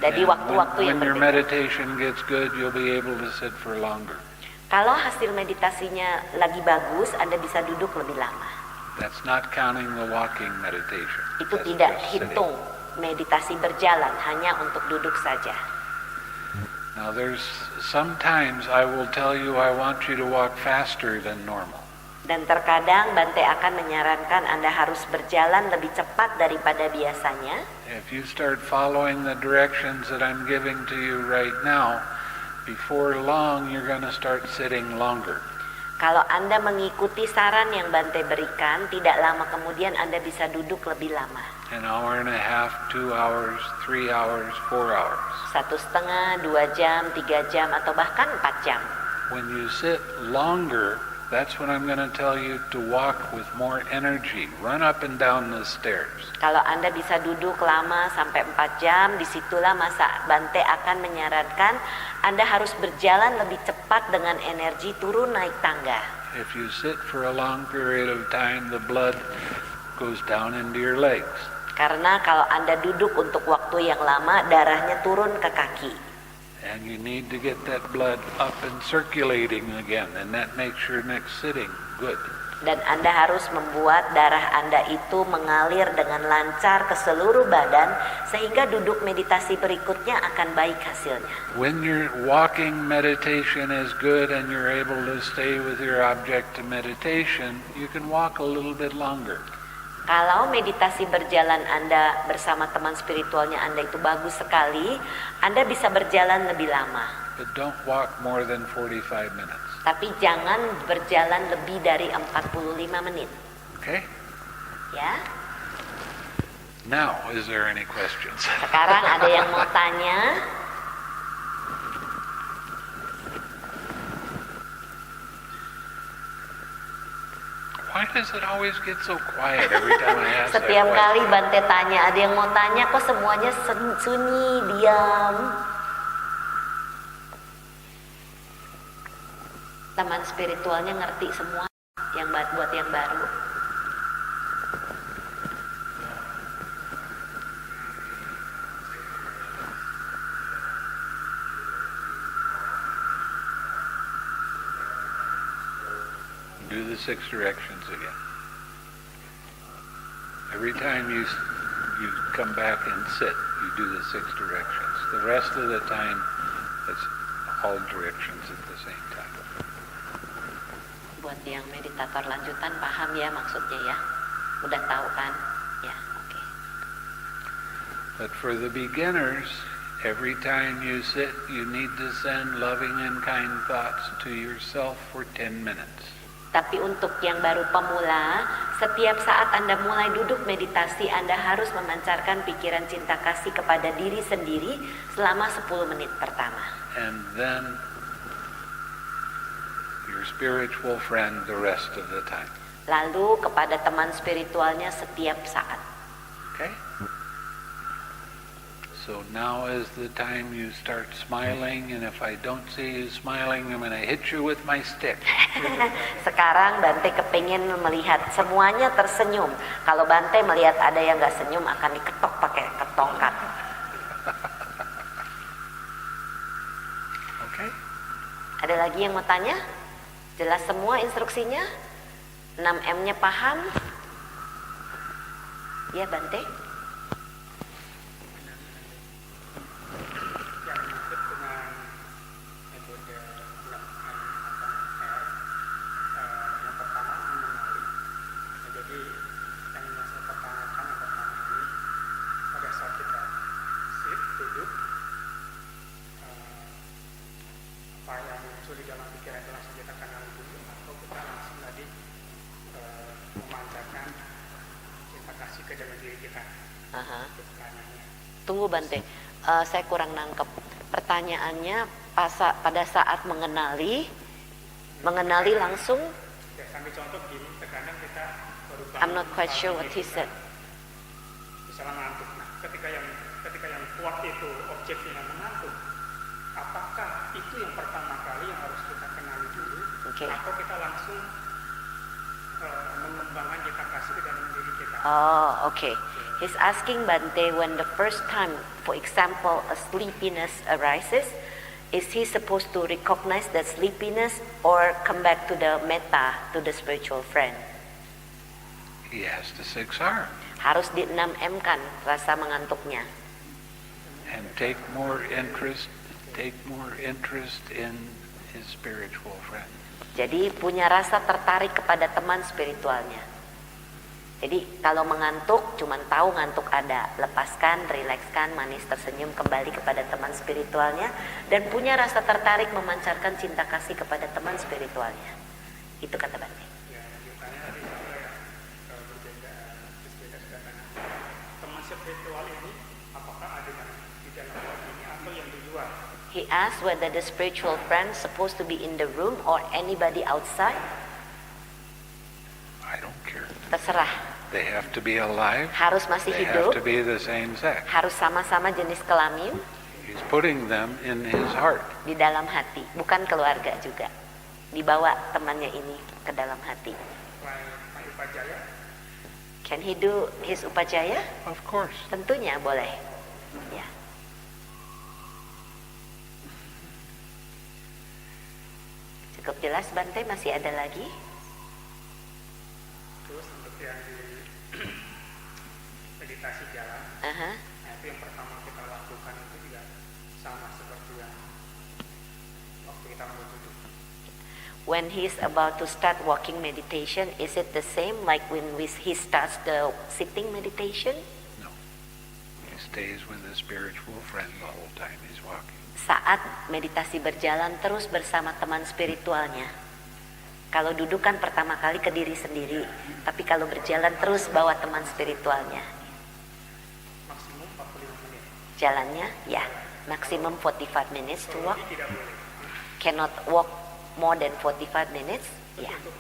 Speaker 1: Jadi
Speaker 2: And
Speaker 1: waktu-waktu yang
Speaker 2: when your
Speaker 1: berbeda.
Speaker 2: meditation gets good, you'll be able to sit for longer.
Speaker 1: Kalau hasil meditasinya lagi bagus, Anda bisa duduk lebih lama.
Speaker 2: That's not counting the walking meditation.
Speaker 1: Itu
Speaker 2: That's
Speaker 1: tidak
Speaker 2: just sitting.
Speaker 1: hitung meditasi berjalan, hanya untuk duduk saja.
Speaker 2: Now there's sometimes I will tell you I want you to walk faster than normal.
Speaker 1: Dan terkadang Bante akan menyarankan Anda harus berjalan lebih cepat daripada biasanya.
Speaker 2: If you start following the directions that I'm giving to you right now, before long you're going to start sitting longer.
Speaker 1: Kalau Anda mengikuti saran yang Bante berikan, tidak lama kemudian Anda bisa duduk lebih lama.
Speaker 2: An hour and a half, 2 hours, 3 hours, 4 hours.
Speaker 1: 1,5, 2 jam, 3 jam, atau bahkan 4 jam.
Speaker 2: When you sit longer, that's when I'm going to tell you to walk with more energy. Run up and down the stairs.
Speaker 1: Kalau Anda bisa duduk lama sampai 4 jam, disitulah masa Bante akan menyarankan Anda harus berjalan lebih cepat dengan energi turun naik tangga.
Speaker 2: If you sit for a long period of time, the blood goes down into your legs.
Speaker 1: Karena kalau Anda duduk untuk waktu yang lama, darahnya turun ke kaki.
Speaker 2: And you need to get that blood up and circulating again, and that makes your next sitting good.
Speaker 1: Dan Anda harus membuat darah Anda itu mengalir dengan lancar ke seluruh badan, sehingga duduk meditasi berikutnya akan baik hasilnya.
Speaker 2: When your walking meditation is good and you're able to stay with your object of meditation, you can walk a little bit longer.
Speaker 1: Kalau meditasi berjalan Anda bersama teman spiritualnya Anda itu bagus sekali, Anda bisa berjalan lebih lama.
Speaker 2: But don't walk more than 45 minutes.
Speaker 1: Tapi jangan berjalan lebih dari 45 menit.
Speaker 2: Okay?
Speaker 1: Ya.
Speaker 2: Now, is there any questions?
Speaker 1: Sekarang ada yang mau tanya?
Speaker 2: Why does it always get so quiet every time I ask that
Speaker 1: Setiap kali
Speaker 2: question?
Speaker 1: Bante tanya, ada yang mau tanya, kok semuanya sunyi, diam. Teman spiritualnya ngerti semua yang buat yang baru.
Speaker 2: Do the 6 directions again. Every time you come back and sit, you do the 6 directions. The rest of the time, it's all directions at the same time.
Speaker 1: Buat yang meditator lanjutan paham ya maksudnya ya? Udah tahu kan? Ya, oke.
Speaker 2: But for the beginners, every time you sit, you need to send loving and kind thoughts to yourself for 10 minutes.
Speaker 1: Tapi untuk yang baru pemula, setiap saat Anda mulai duduk meditasi, Anda harus memancarkan pikiran cinta kasih kepada diri sendiri selama 10 menit pertama.
Speaker 2: And then your spiritual friend the rest of the time.
Speaker 1: Lalu kepada teman spiritualnya setiap saat.
Speaker 2: Okay? So now is the time you start smiling, and if I don't see you smiling, I'm going to hit you with my stick.
Speaker 1: Sekarang Bante kepingin melihat semuanya tersenyum. Kalau Bante melihat ada yang gak senyum akan diketok pakai ketongkat.
Speaker 2: Okay?
Speaker 1: Ada lagi yang mau tanya? Jelas semua instruksinya? 6M-nya paham? Ya Bante? Tunggu Bante, saya kurang nangkep. Pertanyaannya pada saat mengenali langsung.
Speaker 3: Ya, sambil contoh begini, terkadang kita baru bangun.
Speaker 1: I'm not quite sure what he said.
Speaker 3: Misalnya mengantuk. Nah, ketika yang kuat itu objeknya mengantuk, apakah itu yang pertama kali yang harus kita kenali dulu,
Speaker 1: Okay.
Speaker 3: atau kita langsung mengembangkan cita kasih ke dalam diri kita?
Speaker 1: Oh, okay. He's asking Bante, when the first time, for example, a sleepiness arises, is he supposed to recognize that sleepiness or come back to the metta, to the spiritual friend?
Speaker 2: He has to 6R
Speaker 1: Harus di 6M kan rasa mengantuknya.
Speaker 2: and take more interest in his spiritual friend.
Speaker 1: Jadi punya rasa tertarik kepada teman spiritualnya. Jadi kalau mengantuk, cuman tahu ngantuk ada, lepaskan, rilekskan, manis, tersenyum, kembali kepada teman spiritualnya, dan punya rasa tertarik memancarkan cinta kasih kepada teman spiritualnya. Itu kata Bante.
Speaker 3: Ya, lanjutannya tadi ya, berbeda sekarang. Teman spiritual ini, apakah ada yang di dalam ruang ini atau yang di luar?
Speaker 1: He asked whether the spiritual friend supposed to be in the room or anybody outside. Terserah.
Speaker 2: They have to be alive.
Speaker 1: Harus masih
Speaker 2: They
Speaker 1: hidup.
Speaker 2: have to be the same sex.
Speaker 1: Harus sama-sama jenis kelamin.
Speaker 2: He's putting them in his heart.
Speaker 1: Di dalam hati, bukan keluarga juga. Dibawa temannya ini ke dalam hati.
Speaker 3: My Upajaya,
Speaker 1: Can he do his upajaya?
Speaker 2: Of course.
Speaker 1: Tentunya boleh. Ya. Cukup jelas Bante, masih ada lagi?
Speaker 3: terus untuk yang di meditasi jalan,
Speaker 1: Aha.
Speaker 3: nah itu yang pertama kita lakukan itu juga sama seperti yang waktu kita mau duduk.
Speaker 1: When he's about to start walking meditation, is it the same like when he starts the sitting meditation?
Speaker 2: No. He stays with a spiritual friend the whole time he's walking.
Speaker 1: Saat meditasi berjalan terus bersama teman spiritualnya. Kalau duduk kan pertama kali ke diri sendiri, tapi kalau berjalan terus bawa teman spiritualnya.
Speaker 3: Maksimum 45 menit.
Speaker 1: Jalannya, ya, maksimum 45 minutes to walk.
Speaker 3: Ini tidak boleh.
Speaker 1: Cannot walk more than 45 minutes. Ya.
Speaker 3: Untuk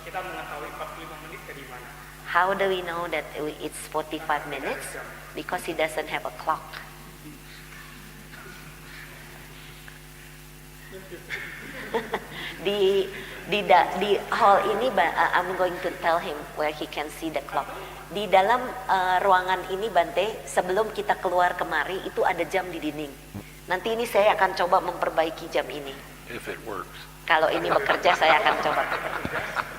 Speaker 3: kita mengetahui 45 menit dari mana.
Speaker 1: How do we know that it's 45 minutes? Because he doesn't have a clock. di hall ini I'm going to tell him where he can see the clock. Di dalam ruangan ini Bante, sebelum kita keluar kemari itu ada jam di dinding. Nanti ini saya akan coba memperbaiki jam ini.
Speaker 2: If it works.
Speaker 1: Kalau ini bekerja saya akan coba.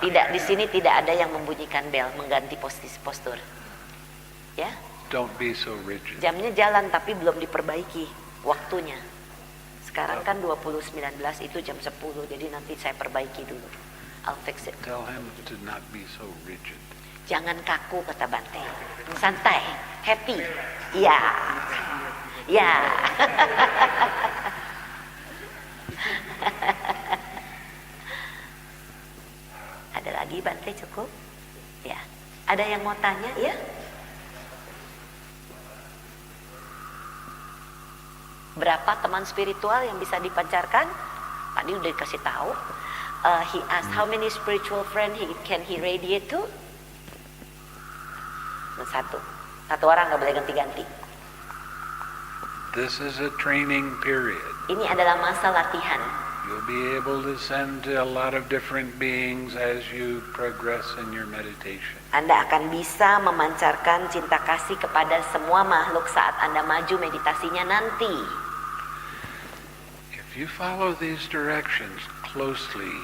Speaker 1: Tidak, di sini tidak ada yang membunyikan bel mengganti postur. Ya,
Speaker 2: Don't be so rigid.
Speaker 1: jamnya jalan tapi belum diperbaiki waktunya. Sekarang kan 20.19 itu jam 10, jadi nanti saya perbaiki dulu. I'll fix it.
Speaker 2: Tell him to not be so rigid.
Speaker 1: Jangan kaku kata Bante. Santai, happy. Ya. Ya. Ada lagi Bante cukup? Ya. Ada yang mau tanya ya? Berapa teman spiritual yang bisa dipancarkan? Tadi udah dikasih tahu. He asked how many spiritual friend can he radiate to? Satu orang nggak boleh ganti-ganti.
Speaker 2: This is a training period.
Speaker 1: Ini adalah masa latihan.
Speaker 2: You'll be able to send to a lot of different beings as you progress in your meditation.
Speaker 1: Anda akan bisa memancarkan cinta kasih kepada semua makhluk saat Anda maju meditasinya nanti.
Speaker 2: If you follow these directions closely,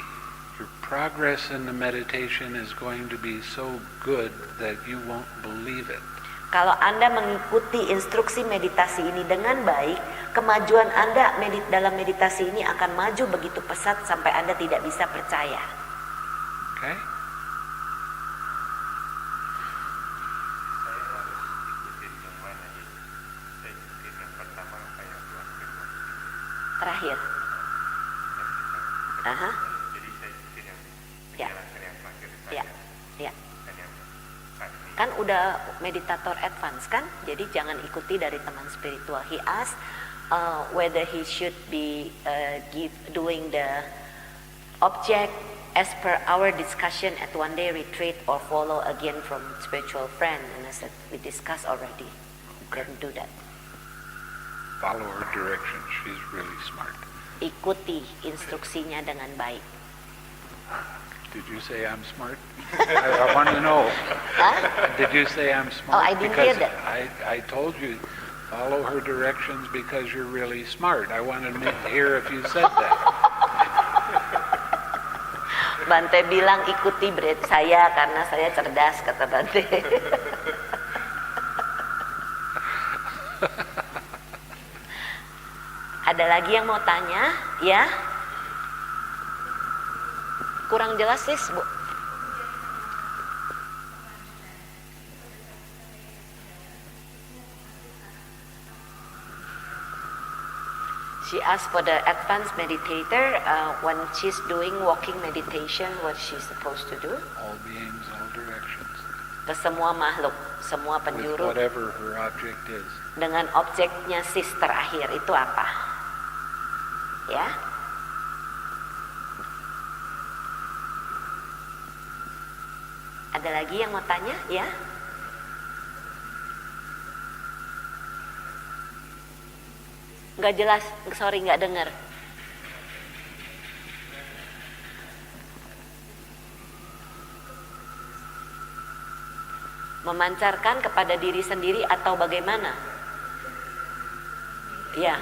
Speaker 2: your progress in the meditation is going to be so good that you won't believe it.
Speaker 1: Kalau Anda mengikuti instruksi meditasi ini dengan baik, kemajuan Anda dalam meditasi ini akan maju begitu pesat sampai Anda tidak bisa percaya.
Speaker 2: Okay?
Speaker 1: Terakhir. Aha. Ya. Ya. Ya. Kan udah meditator advance kan, jadi jangan ikuti dari teman spiritual. He asked whether he should be doing the object as per our discussion at one day retreat or follow again from spiritual friend. And I said we discussed already. Then do that.
Speaker 2: Follow her directions. She's really smart.
Speaker 1: Ikuti instruksinya dengan baik.
Speaker 2: Did you say I'm smart? I want to know.
Speaker 1: Huh?
Speaker 2: Did you say I'm smart?
Speaker 1: Oh, I didn't hear
Speaker 2: Because
Speaker 1: that.
Speaker 2: I told you, follow her directions because you're really smart. I wanted to hear if you said that.
Speaker 1: Bante bilang ikuti berat saya karena saya cerdas, kata Bante. Ada lagi yang mau tanya? Ya? Kurang jelas sih, Bu. She asked for the advanced meditator when she's doing walking meditation, what she's supposed to do.
Speaker 2: All beings, all directions.
Speaker 1: Ke semua makhluk, semua
Speaker 2: With
Speaker 1: penjuru,
Speaker 2: whatever her object is.
Speaker 1: dengan objeknya sis terakhir itu apa? Ya? Ada lagi yang mau tanya? Ya? Nggak jelas, sorry nggak dengar. Memancarkan kepada diri sendiri atau bagaimana? Ya,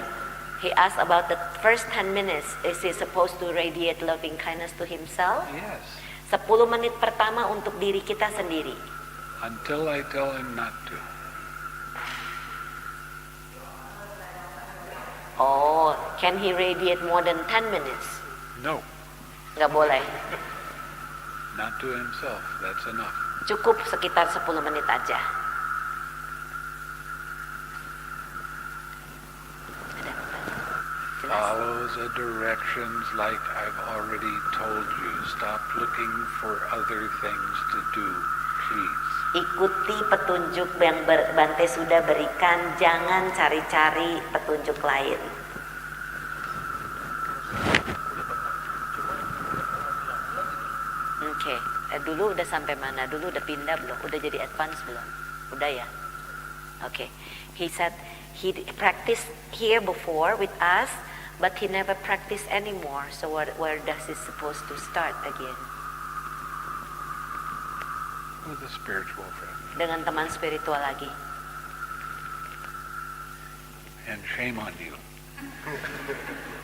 Speaker 1: he asked about the first 10 minutes. Is he supposed to radiate loving kindness to himself?
Speaker 2: Yes.
Speaker 1: 10 menit pertama untuk diri kita sendiri.
Speaker 2: Until I tell him not to.
Speaker 1: Oh, can he radiate more than 10 minutes?
Speaker 2: No,
Speaker 1: Nggak boleh.
Speaker 2: not to himself. That's enough.
Speaker 1: Cukup sekitar 10 menit aja. Jelas?
Speaker 2: Follow the directions like I've already told you. Stop looking for other things to do, please.
Speaker 1: Ikuti petunjuk yang Bante sudah berikan, jangan cari-cari petunjuk lain. Oke, dulu udah sampai mana? Dulu udah pindah belum? Udah jadi advance belum? Udah ya? Oke. He said he practiced here before with us, but he never practiced anymore. So where does he supposed to start again?
Speaker 2: With a spiritual friend.
Speaker 1: Dengan teman spiritual lagi.
Speaker 2: And shame on you.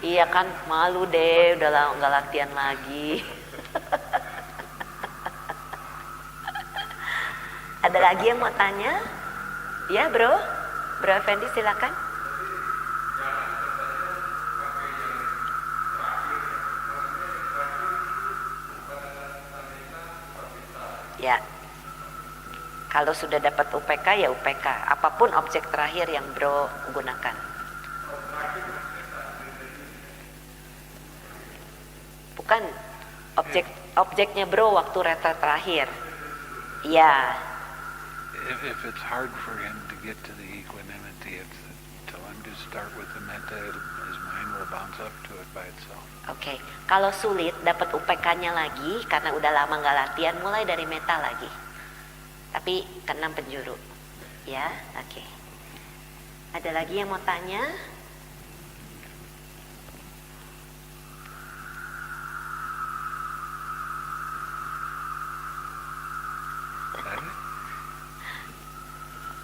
Speaker 1: Iya kan, malu deh, udah nggak latihan lagi. Ada lagi yang mau tanya? Ya bro, Bro Effendi silakan. Ya, kalau sudah dapat UPK ya UPK, apapun objek terakhir yang bro gunakan. Bukan objeknya bro waktu retret terakhir. Ya.
Speaker 2: If it's hard for him to get to the equanimity, tell him to start with the metta. His mind will bounce up to it by itself.
Speaker 1: Oke. Kalau sulit dapat UPK-nya lagi karena udah lama nggak latihan, mulai dari metta lagi. Tapi ke-6 penjuru. Ya, oke. Ada lagi yang mau tanya?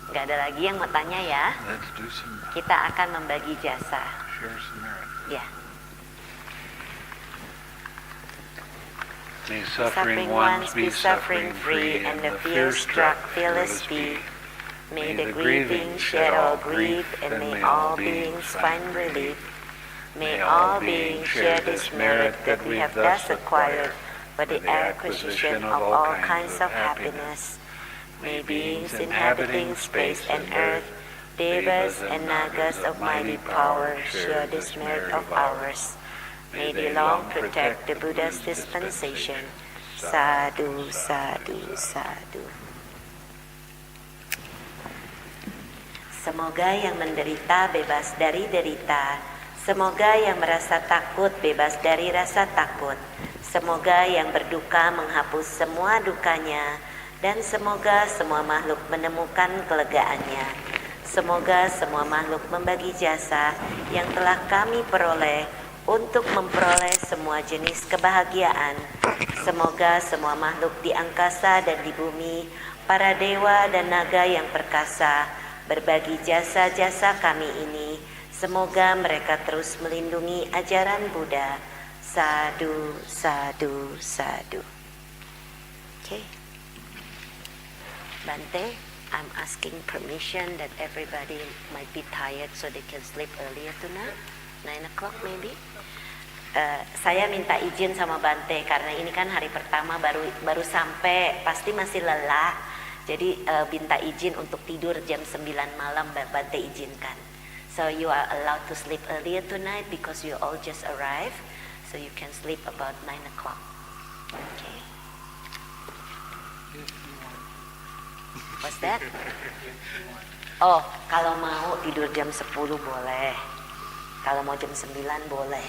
Speaker 1: Nggak ada lagi yang mau tanya ya?
Speaker 2: Let's do some.
Speaker 1: Kita akan membagi jasa.
Speaker 2: Share some merit.
Speaker 1: Ya.
Speaker 2: May
Speaker 1: Suffering ones be suffering free, and the fear-struck fearless be. May the grieving shed all grief, and may all beings find relief. May all beings share this merit that we have thus acquired for the acquisition of all kinds of happiness. May beings inhabiting space and earth, devas and nagas of mighty power, share this merit of ours. May they long protect the Buddha's dispensation. Sadhu, sadhu, sadhu. Semoga yang menderita bebas dari derita. Semoga yang merasa takut bebas dari rasa takut. Semoga yang berduka menghapus semua dukanya. Dan semoga semua makhluk menemukan kelegaannya. Semoga semua makhluk membagi jasa yang telah kami peroleh untuk memperoleh semua jenis kebahagiaan. Semoga semua makhluk di angkasa dan di bumi, para dewa dan naga yang perkasa, berbagi jasa-jasa kami ini. Semoga mereka terus melindungi ajaran Buddha. Sadhu, sadhu, sadhu. Okay. Bante, I'm asking permission that everybody might be tired so they can sleep earlier tonight, 9 o'clock maybe. Saya minta izin sama Bante karena ini kan hari pertama baru sampai, pasti masih lelah. Jadi minta izin untuk tidur jam 9 malam, Bante izinkan. So you are allowed to sleep earlier tonight because you all just arrived, so you can sleep about 9 o'clock. Okay. What's that? Oh, kalau mau tidur jam 10 boleh. Kalau mau jam 9 boleh.